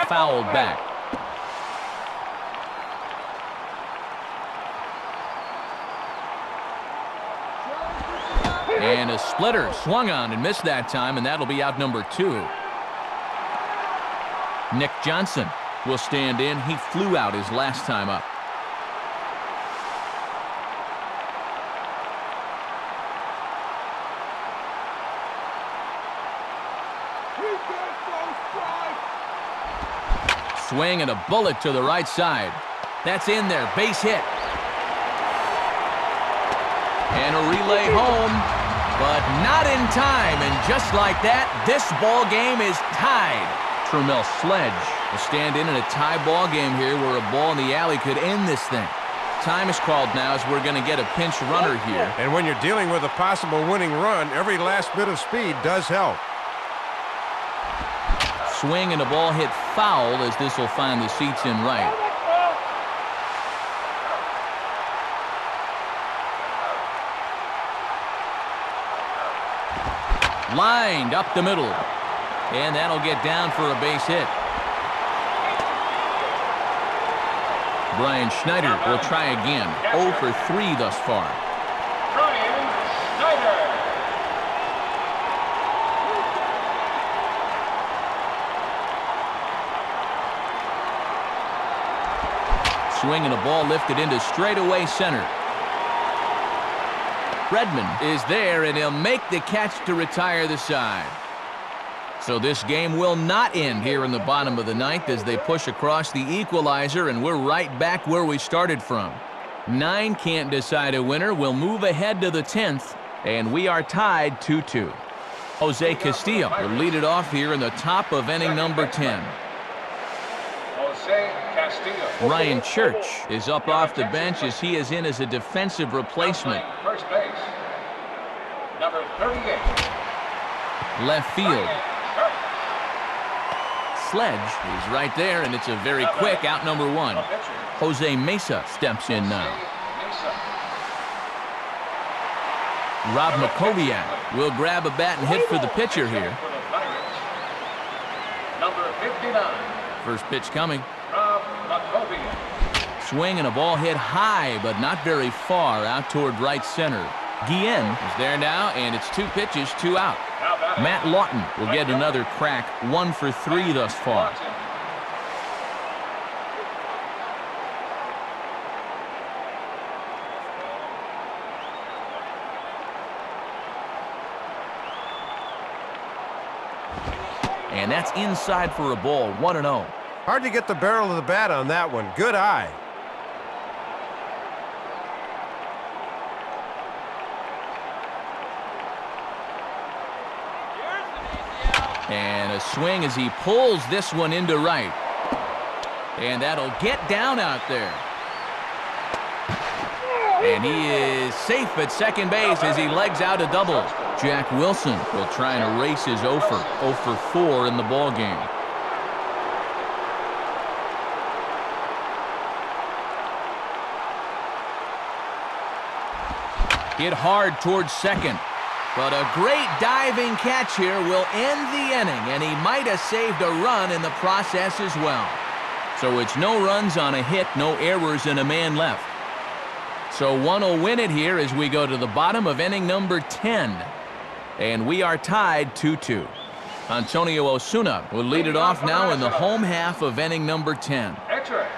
Fouled back. And a splitter swung on and missed that time, and that'll be out number 2. Nick Johnson will stand in. He flew out his last time up. Swing and a bullet to the right side. That's in there. Base hit. And a relay home, but not in time. And just like that, this ball game is tied. Tremel Sledge will stand in a tie ball game here where a ball in the alley could end this thing. Time is called now as we're going to get a pinch runner here. And when you're dealing with a possible winning run, every last bit of speed does help. Swing and a ball hit foul as this will find the seats in right. Lined up the middle. And that'll get down for a base hit. Brian Schneider will try again. 0 for 3 thus far. Brian Schneider. Swing and a ball lifted into straightaway center. Redmond is there, and he'll make the catch to retire the side. So this game will not end here in the bottom of the 9th as they push across the equalizer, and we're right back where we started from. 9 can't decide a winner. We'll move ahead to the 10th, and we are tied 2-2. Jose Castillo will lead it off here in the top of inning number 10. Jose Castillo. Ryan Church is up off the bench as he is in as a defensive replacement. First base, number 38. Left field. Sledge is right there, and it's a very quick out number 1. Jose Mesa steps in now. Rob Makoviak will grab a bat and hit for the pitcher here. Number 59. First pitch coming. Rob Makoviak. Swing and a ball hit high, but not very far out toward right center. Guillen is there now, and it's 2 pitches, 2 out. Matt Lawton will get another crack, 1 for 3 thus far. And that's inside for a ball, 1-0. Hard to get the barrel of the bat on that one. Good eye. And a swing as he pulls this one into right. And that'll get down out there. And he is safe at second base as he legs out a double. Jack Wilson will try and erase his 0 for 4 in the ballgame. Hit hard towards second. But a great diving catch here will end the inning, and he might have saved a run in the process as well. So it's no runs on a hit, no errors, and a man left. So one will win it here as we go to the bottom of inning number 10. And we are tied 2-2. Antonio Osuna will lead it off now in the home half of inning number 10. Extra.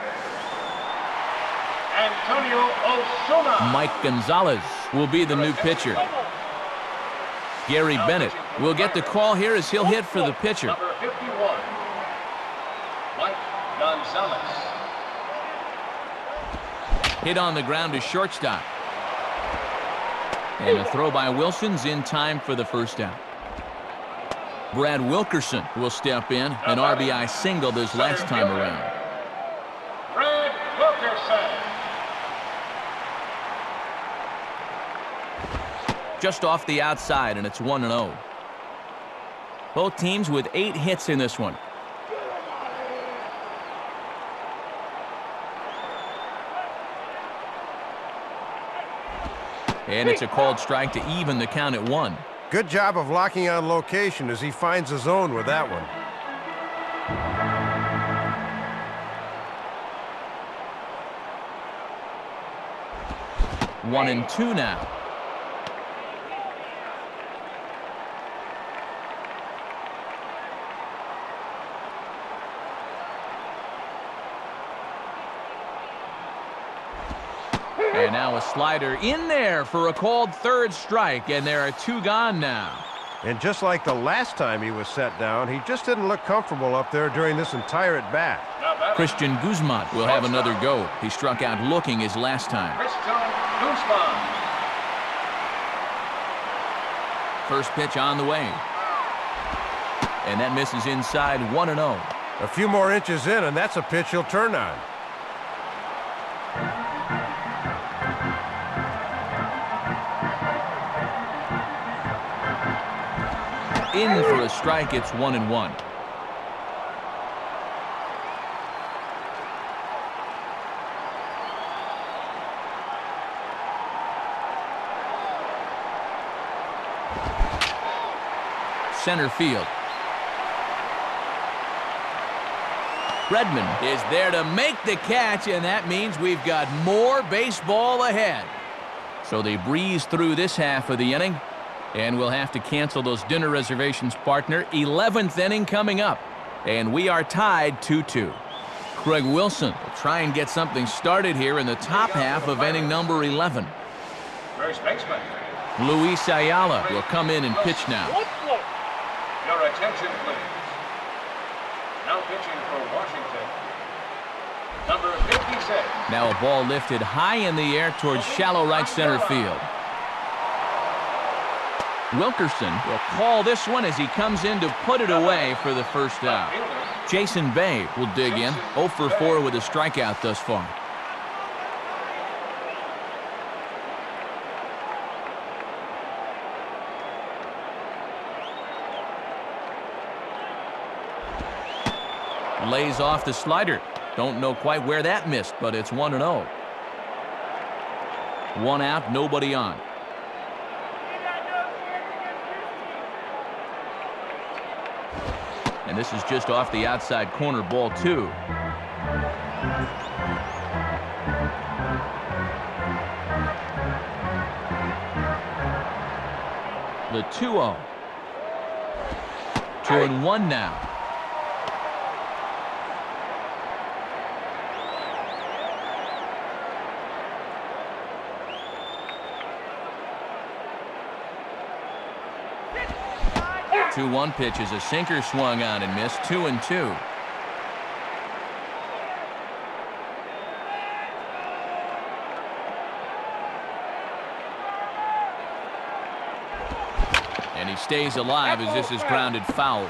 Antonio Osuna. Mike Gonzalez will be the new pitcher. Gary Bennett will get the call here as he'll hit for the pitcher. Number 51, Mike Gonzalez. Hit on the ground to shortstop. And a throw by Wilson's in time for the first out. Brad Wilkerson will step in, an RBI single this last time around. Brad Wilkerson. Just off the outside, and it's 1-0. Both teams with 8 hits in this one. And it's a called strike to even the count at 1. Good job of locking on location as he finds the zone with that one. 1-2 now. And now a slider in there for a called third strike, and there are 2 gone now. And just like the last time he was set down, he just didn't look comfortable up there during this entire at-bat. Christian Guzman will have another go. He struck out looking his last time. Christian Guzman. First pitch on the way. And that misses inside, 1-0. A few more inches in, and that's a pitch he'll turn on. In for a strike, it's 1-1. Center field. Redmond is there to make the catch, and that means we've got more baseball ahead. So they breeze through this half of the inning. And we'll have to cancel those dinner reservations, partner. 11th inning coming up. And we are tied 2-2. Craig Wilson will try and get something started here in the top half of inning number 11. First baseman. Luis Ayala will come in and pitch now. Your attention, please. Now pitching for Washington. Number 56. Now a ball lifted high in the air towards shallow right center field. Wilkerson will call this one as he comes in to put it away for the first out. Jason Bay will dig in, 0 for 4 with a strikeout thus far. Lays off the slider. Don't know quite where that missed, but it's 1-0. 1 out, nobody on. And this is just off the outside corner, ball 2. The 2-0. 2-1 now. 2-1 pitch is a sinker swung on and missed. 2-2. And he stays alive as this is grounded foul.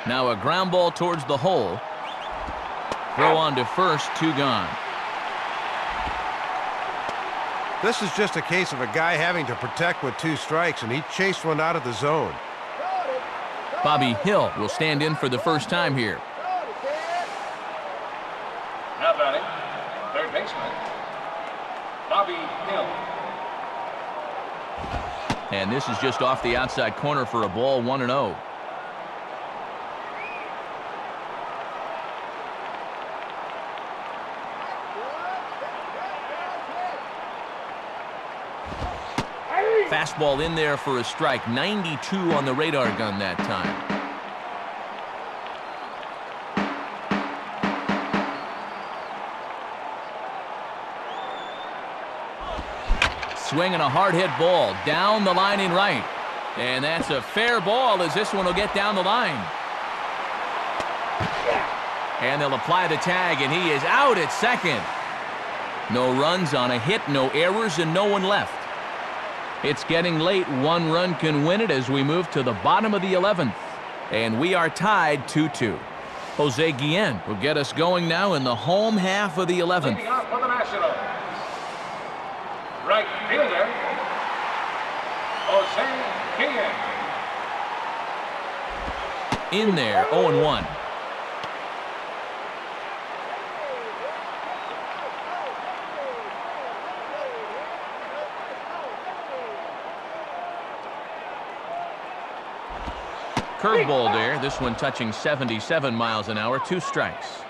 Now a ground ball towards the hole. Throw on to first, 2 gone. This is just a case of a guy having to protect with 2 strikes, and he chased one out of the zone. Bobby Hill will stand in for the first time here. Now batting, third baseman, Bobby Hill. And this is just off the outside corner for a ball, 1-0. Fastball in there for a strike. 92 on the radar gun that time. Swinging a hard hit ball down the line in right. And that's a fair ball as this one will get down the line. And they'll apply the tag, and he is out at second. No runs on a hit, no errors, and no one left. It's getting late. 1 run can win it as we move to the bottom of the 11th. And we are tied 2-2. Jose Guillen will get us going now in the home half of the 11th. Leading off for the Nationals, right fielder, Jose Guillen. In there, 0-1. Curveball there. This one touching 77 miles an hour. 2 strikes.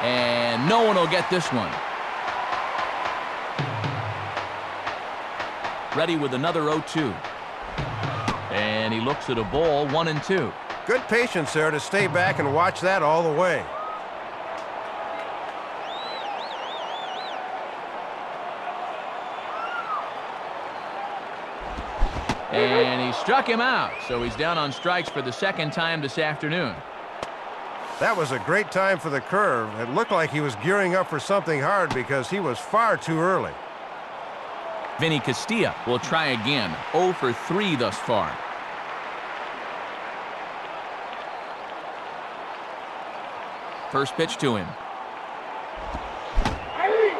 And no one will get this one. Ready with another 0-2. And he looks at a ball, 1-2. Good patience there to stay back and watch that all the way. And he struck him out, so he's down on strikes for the 2nd time this afternoon. That was a great time for the curve. It looked like he was gearing up for something hard because he was far too early. Vinny Castilla will try again. 0 for 3 thus far. First pitch to him.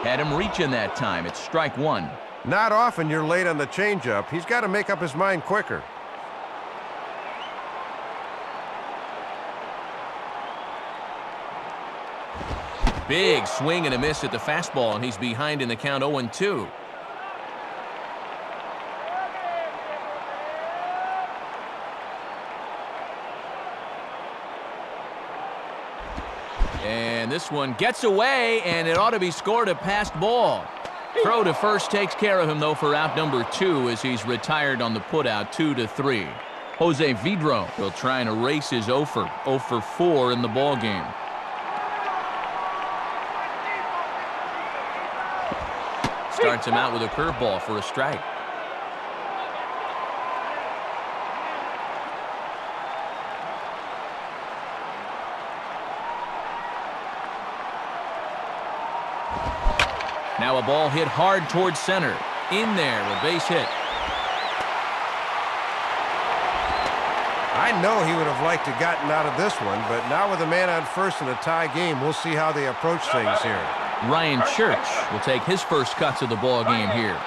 Had him reaching that time. It's strike 1. Not often you're late on the changeup. He's got to make up his mind quicker. Big swing and a miss at the fastball, and he's behind in the count 0-2. And this one gets away, and it ought to be scored a passed ball. Throw to first takes care of him, though, for out number 2 as he's retired on the putout, 2-3. Jose Vidro will try and erase his 0 for 4 in the ball game. Starts him out with a curveball for a strike. Now a ball hit hard towards center. In there, a base hit. I know he would have liked to gotten out of this one, but now with a man on first in a tie game, we'll see how they approach things here. Ryan Church will take his first cuts of the ball game here.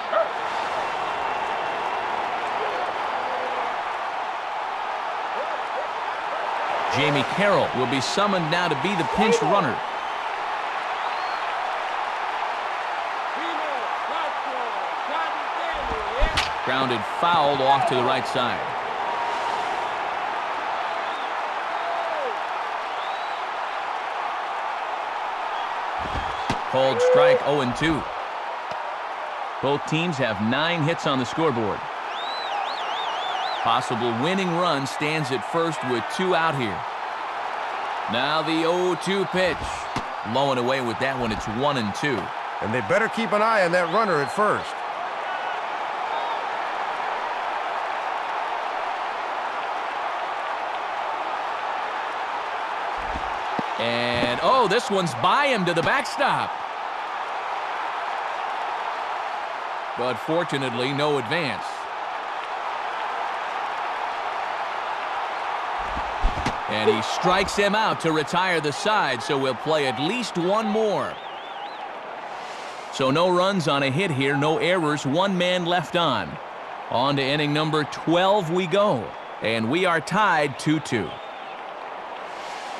Jamie Carroll will be summoned now to be the pinch runner. Grounded fouled off to the right side. Called strike 0-2. Both teams have 9 hits on the scoreboard. Possible winning run stands at first with 2 out here. Now the 0-2 pitch. Low and away with that one. It's 1-2. And they better keep an eye on that runner at first. And, oh, this one's by him to the backstop. But fortunately, no advance. And he strikes him out to retire the side, so we'll play at least one more. So no runs on a hit here, no errors, 1 man left on. On to inning number 12 we go, and we are tied 2-2.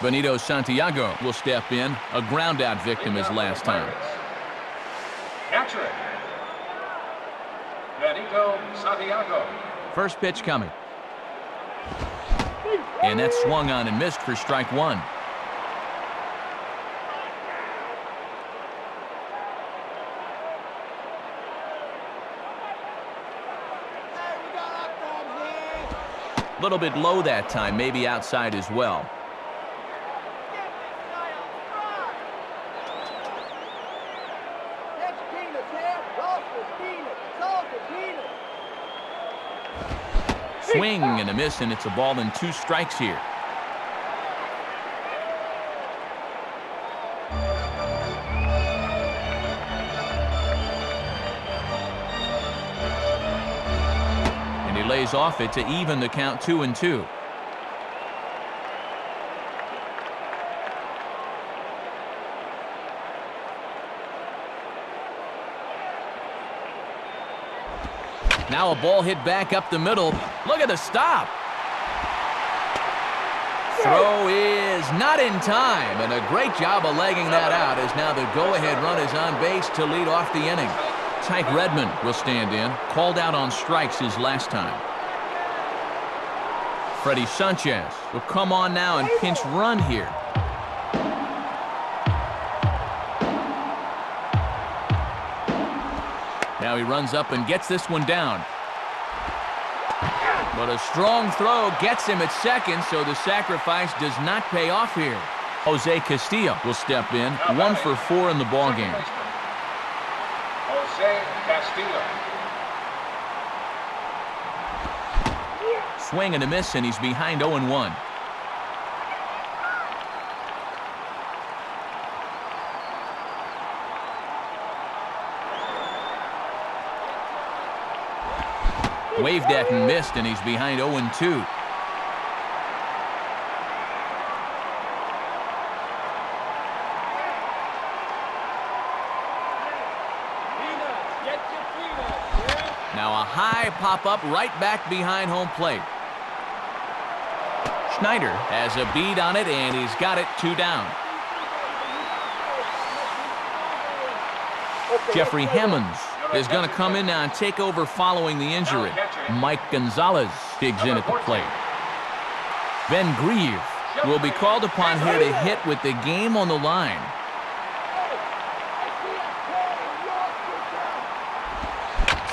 Benito Santiago will step in, a ground-out victim as last time. Catcher, Benito Santiago. First pitch coming. And that's swung on and missed for strike 1. A little bit low that time, maybe outside as well. Swing and a miss, and it's a ball and 2 strikes here. And he lays off it to even the count 2-2. Now a ball hit back up the middle. Look at the stop. Throw is not in time, and a great job of legging that out as now the go-ahead run is on base to lead off the inning. Tyke Redmond will stand in, called out on strikes his last time. Freddie Sanchez will come on now and pinch run here. Now he runs up and gets this one down. But a strong throw gets him at second, so the sacrifice does not pay off here. Jose Castillo will step in, 1 for 4 in the ballgame. Jose Castillo. Swing and a miss, and he's behind 0-1. Waved at and missed, and he's behind 0-2. Now a high pop-up right back behind home plate. Schneider has a bead on it, and he's got it 2 down. Jeffrey Hammonds is going to come in now and take over following the injury. Mike Gonzalez digs in at the plate. Ben Grieve will be called upon here to hit with the game on the line.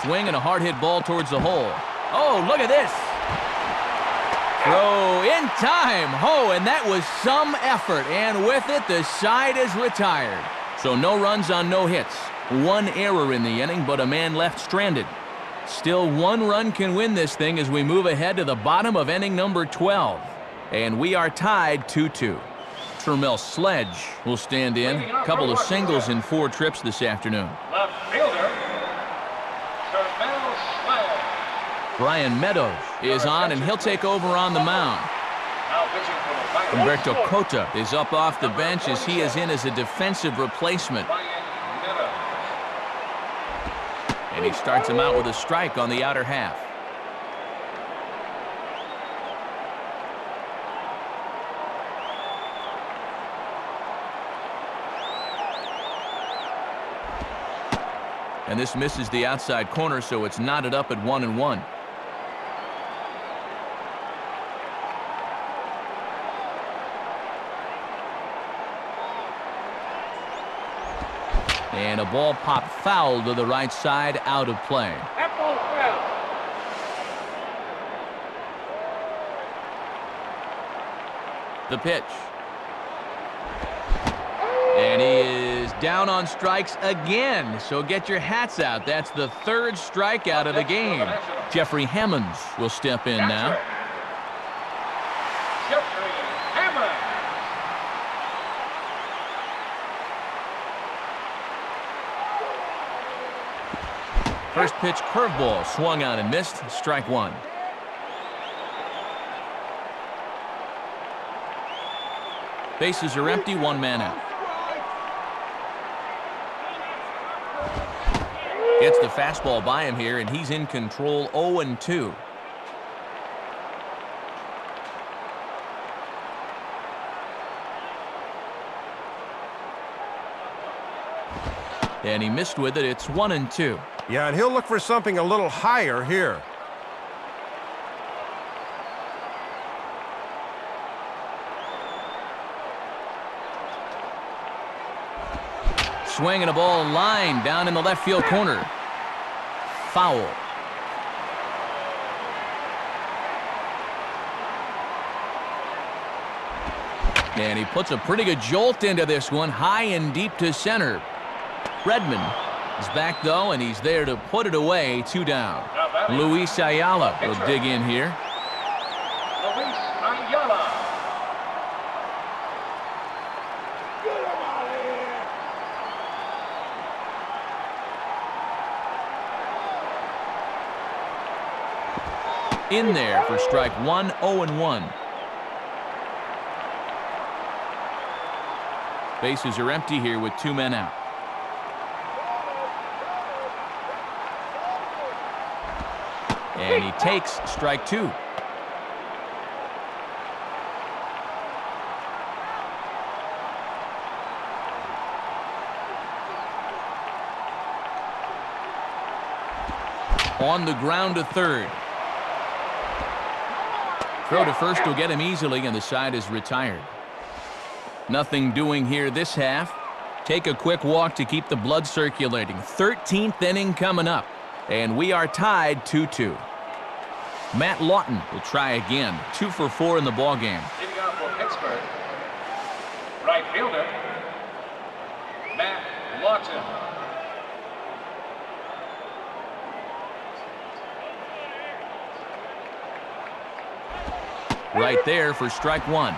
Swing and a hard hit ball towards the hole. Oh, look at this. Throw in time. Oh, and that was some effort. And with it, the side is retired. So no runs on no hits. 1 error in the inning, but a man left stranded. Still 1 run can win this thing as we move ahead to the bottom of inning number 12. And we are tied 2-2. Termel Sledge will stand in. A couple of singles in 4 trips this afternoon. Left fielder, Termel Sledge. Brian Meadows is on, and he'll take over on the mound. Now pitching for the Pirates. Humberto Cota is up off the bench as he is in as a defensive replacement. And he starts him out with a strike on the outer half. And this misses the outside corner, so it's knotted up at 1-1. And a ball popped foul to the right side, out of play. That ball foul. The pitch. And he is down on strikes again. So get your hats out. That's the third strikeout of the game. Jeffrey Hammonds will step in now. Jeffrey Hammond. First pitch curveball swung on and missed. Strike one. Bases are empty, one man out. Gets the fastball by him here, and he's in control 0-2. And he missed with it. It's 1-2. Yeah, and he'll look for something a little higher here. Swinging a ball line down in the left field corner. Foul. And he puts a pretty good jolt into this one, high and deep to center. Redmond is back, though, and he's there to put it away. 2 down. Luis Ayala will dig in here. Luis Ayala. In there for strike one, 0-1. Bases are empty here with 2 men out. And he takes strike 2. On the ground to third. Throw to first will get him easily, and the side is retired. Nothing doing here this half. Take a quick walk to keep the blood circulating. 13th inning coming up, and we are tied 2-2. Matt Lawton will try again. 2 for 4 in the ballgame. Leading off for Pittsburgh. Right fielder, Matt Lawton. Right there for strike 1.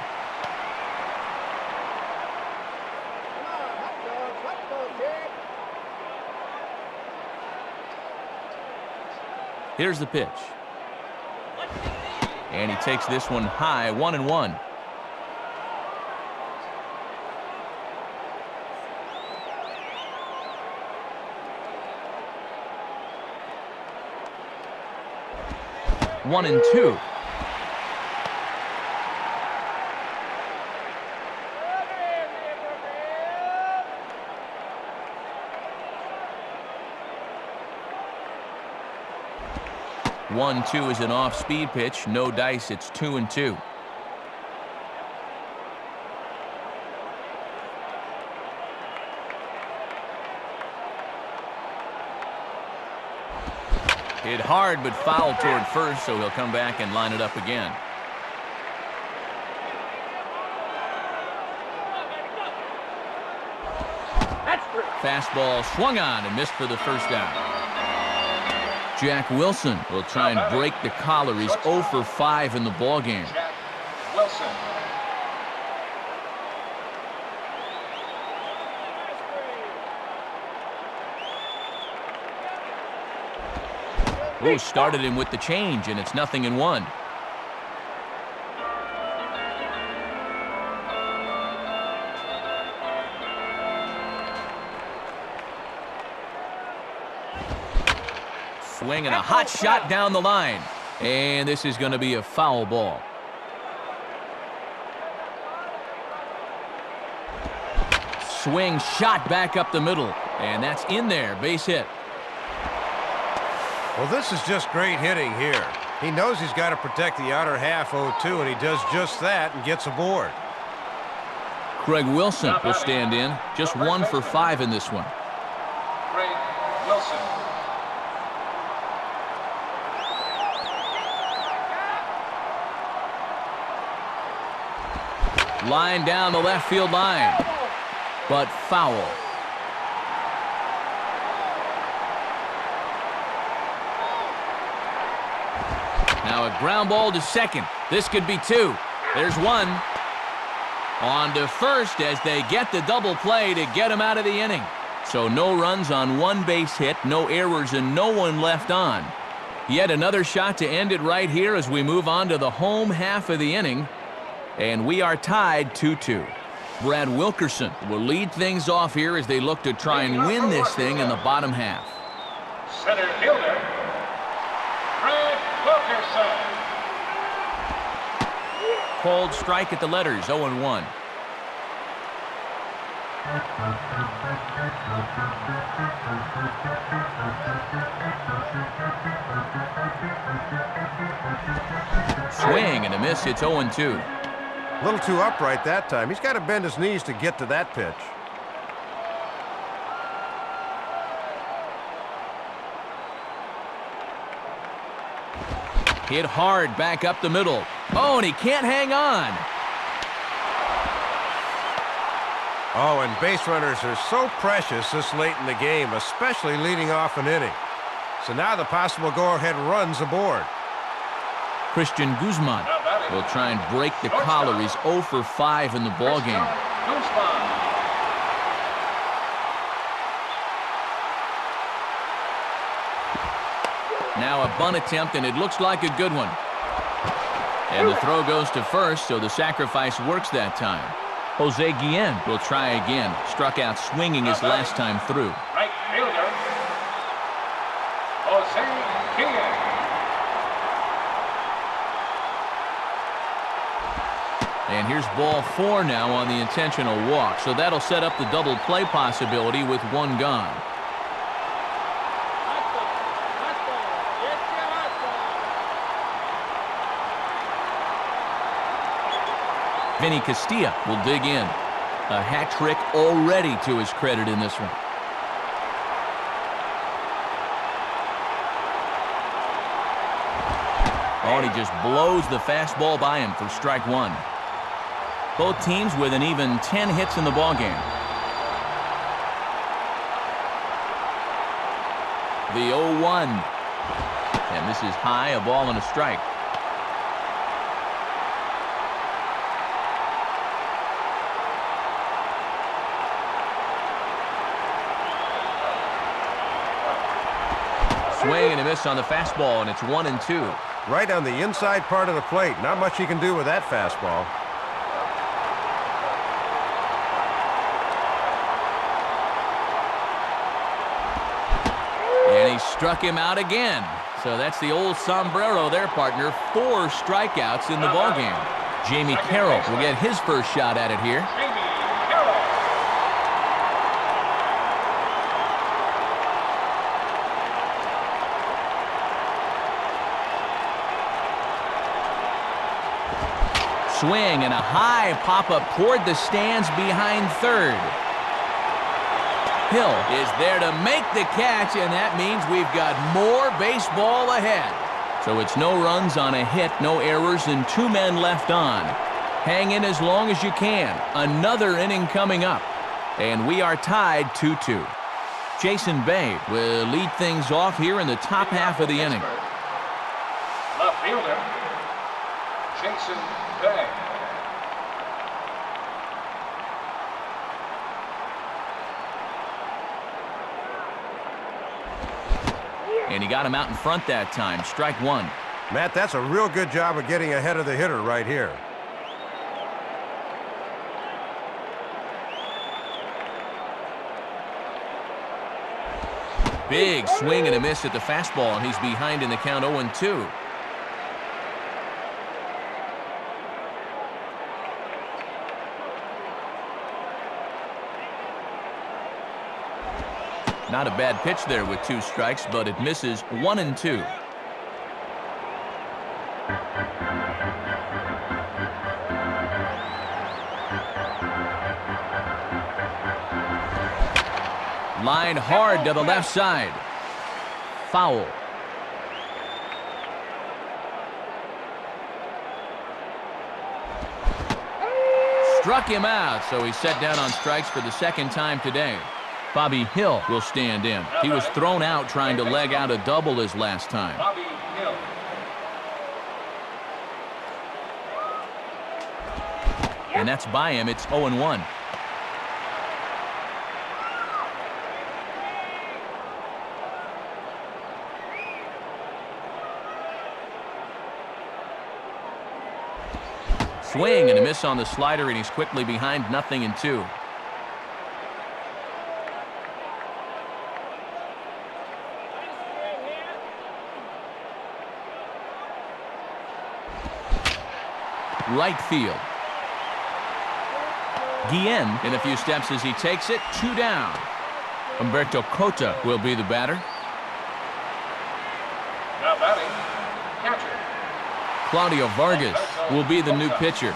Here's the pitch. And he takes this one high, 1-1. One and two. One, two is an off-speed pitch. No dice. It's 2-2. Hit hard, but foul toward first, so he'll come back and line it up again. Fastball swung on and missed for the first down. Jack Wilson will try and break the collar. He's 0 for 5 in the ballgame. Jack Wilson. Oh, started him with the change, and it's 0-1. Swing and a hot shot down the line. And this is going to be a foul ball. Swing shot back up the middle. And that's in there. Base hit. Well, this is just great hitting here. He knows he's got to protect the outer half 0-2, and he does just that and gets aboard. Craig Wilson will stand in. Just 1 for 5 in this one. Wilson. Line down the left field line, but foul. Now a ground ball to second. This could be two. There's one. On to first as they get the double play to get him out of the inning. So no runs on one base hit, no errors, and no one left on. Yet another shot to end it right here as we move on to the home half of the inning. And we are tied 2-2. Brad Wilkerson will lead things off here as they look to try and win this thing in the bottom half. Center fielder, Brad Wilkerson. Called strike at the letters, 0-1. Swing and a miss, it's 0-2. A little too upright that time. He's got to bend his knees to get to that pitch. Hit hard back up the middle. Oh, and he can't hang on. Oh, and base runners are so precious this late in the game, especially leading off an inning. So now the possible go-ahead runs aboard. Christian Guzman will try and break the collar. He's 0 for 5 in the ballgame. Now a bunt attempt, and it looks like a good one. And the throw goes to first, so the sacrifice works that time. Jose Guillen will try again. Struck out swinging his last time through. Right fielder, Jose Guillen. And here's ball 4 now on the intentional walk. So that'll set up the double play possibility with one gone. Vinny Castilla will dig in. A hat trick already to his credit in this one. Oh, and he just blows the fastball by him for strike one. Both teams with an even 10 hits in the ballgame. The 0-1. And this is high, a ball and a strike. Swing and a miss on the fastball, and it's 1-2. Right on the inside part of the plate. Not much he can do with that fastball. And he struck him out again. So that's the old sombrero there, partner. 4 strikeouts in the ballgame. Jamie Carroll will get his first shot at it here. Swing and a high pop-up toward the stands behind third. Hill is there to make the catch, and that means we've got more baseball ahead. So it's no runs on a hit, no errors, and 2 men left on. Hang in as long as you can. Another inning coming up, and we are tied 2-2. Jason Bay will lead things off here in the top half of the inning. Left fielder, Jason Bay. And he got him out in front that time. Strike one. Matt, that's a real good job of getting ahead of the hitter right here. Big swing and a miss at the fastball, and he's behind in the count 0-2. Not a bad pitch there with 2 strikes, but it misses 1-2. Line hard to the left side. foul. Struck him out, so he's set down on strikes for the second time today. Bobby Hill will stand in. He was thrown out trying to leg out a double his last time. Bobby Hill. And that's by him. It's 0-1. Swing and a miss on the slider, and he's quickly behind 0-2. Right field. Guillen in a few steps as he takes it. 2 down. Humberto Cota will be the batter. Now batting, catcher. Claudio Vargas will be the new pitcher.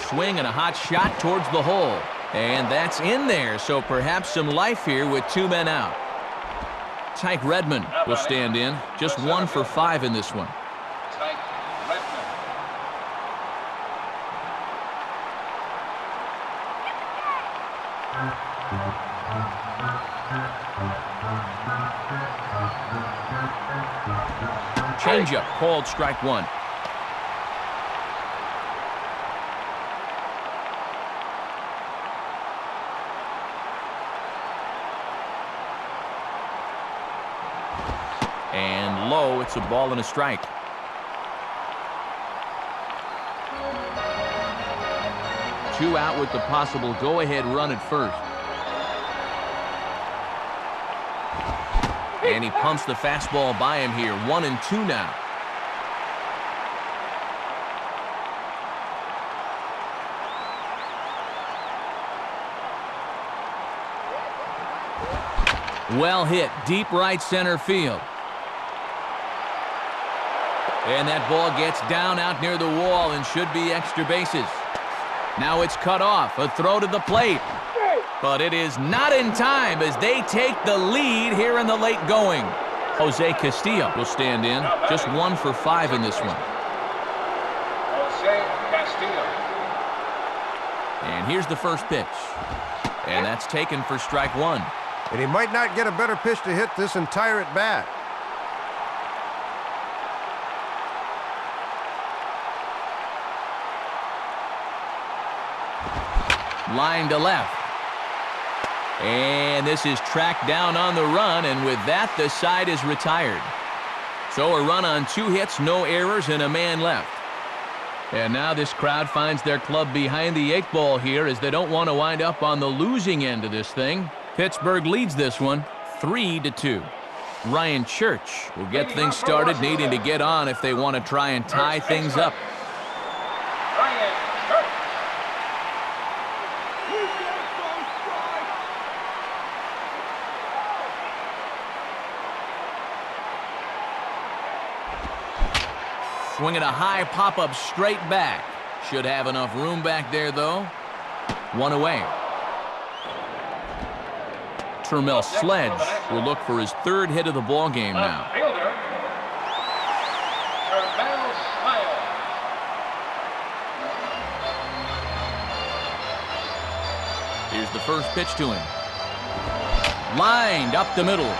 Swing and a hot shot towards the hole. And that's in there, so perhaps some life here with 2 men out. Tyke Redmond will stand in. Just 1 for 5 in this one. Tyke Redmond. Changeup called strike 1. And low, it's a ball and a strike. Two out with the possible go-ahead run at first. And he pumps the fastball by him here. 1-2 now. Well hit, deep right center field. And that ball gets down out near the wall and should be extra bases. Now it's cut off, a throw to the plate. But it is not in time as they take the lead here in the late going. Jose Castillo will stand in. Just 1 for 5 in this one. Jose Castillo. And here's the first pitch. And that's taken for strike 1. And he might not get a better pitch to hit this entire at bat. Line to left. And this is tracked down on the run, and with that, the side is retired. So a run on 2 hits, no errors, and a man left. And now this crowd finds their club behind the 8 ball here as they don't want to wind up on the losing end of this thing. Pittsburgh leads this one 3-2. Ryan Church will get things started, needing to get on if they want to try and tie things up. Ryan Church. Swinging a high pop-up straight back. Should have enough room back there, though. 1 away. Termel Sledge will look for his 3rd hit of the ball game now. Fielder. Termel Sledge. Here's the first pitch to him. Lined up the middle.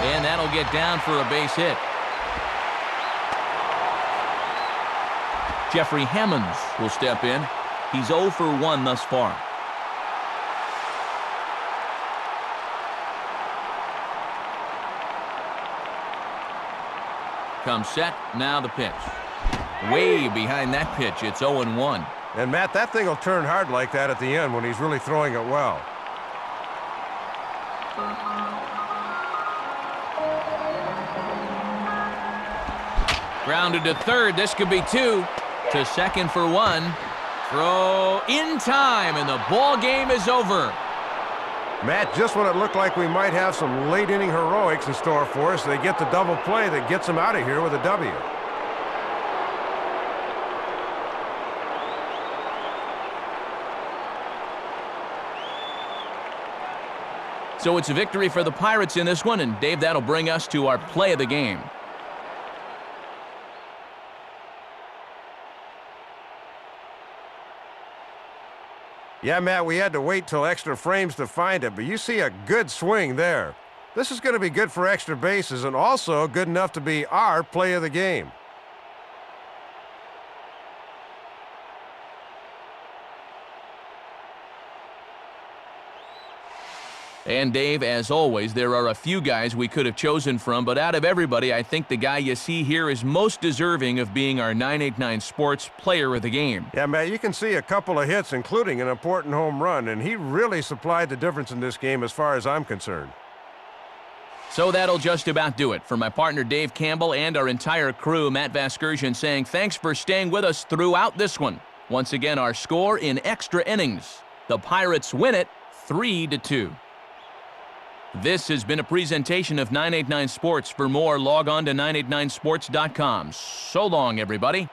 And that'll get down for a base hit. Jeffrey Hammonds will step in. He's 0 for 1 thus far. Comes set, now the pitch. Way behind that pitch, it's 0-1. And Matt, that thing will turn hard like that at the end when he's really throwing it well. Grounded to third, this could be 2. To second for 1. Throw in time, and the ball game is over. Matt, just when it looked like we might have some late inning heroics in store for us, they get the double play that gets them out of here with a W. So it's a victory for the Pirates in this one, and Dave, that'll bring us to our play of the game. Yeah, Matt, we had to wait till extra frames to find it, but you see a good swing there. This is going to be good for extra bases and also good enough to be our play of the game. And Dave, as always, there are a few guys we could have chosen from, but out of everybody, I think the guy you see here is most deserving of being our 989 Sports Player of the Game. Yeah, Matt, you can see a couple of hits, including an important home run, and he really supplied the difference in this game as far as I'm concerned. So that'll just about do it. For my partner Dave Campbell and our entire crew, Matt Vasgersian saying thanks for staying with us throughout this one. Once again, our score in extra innings. The Pirates win it 3-2. This has been a presentation of 989 Sports. For more, log on to 989sports.com. So long, everybody.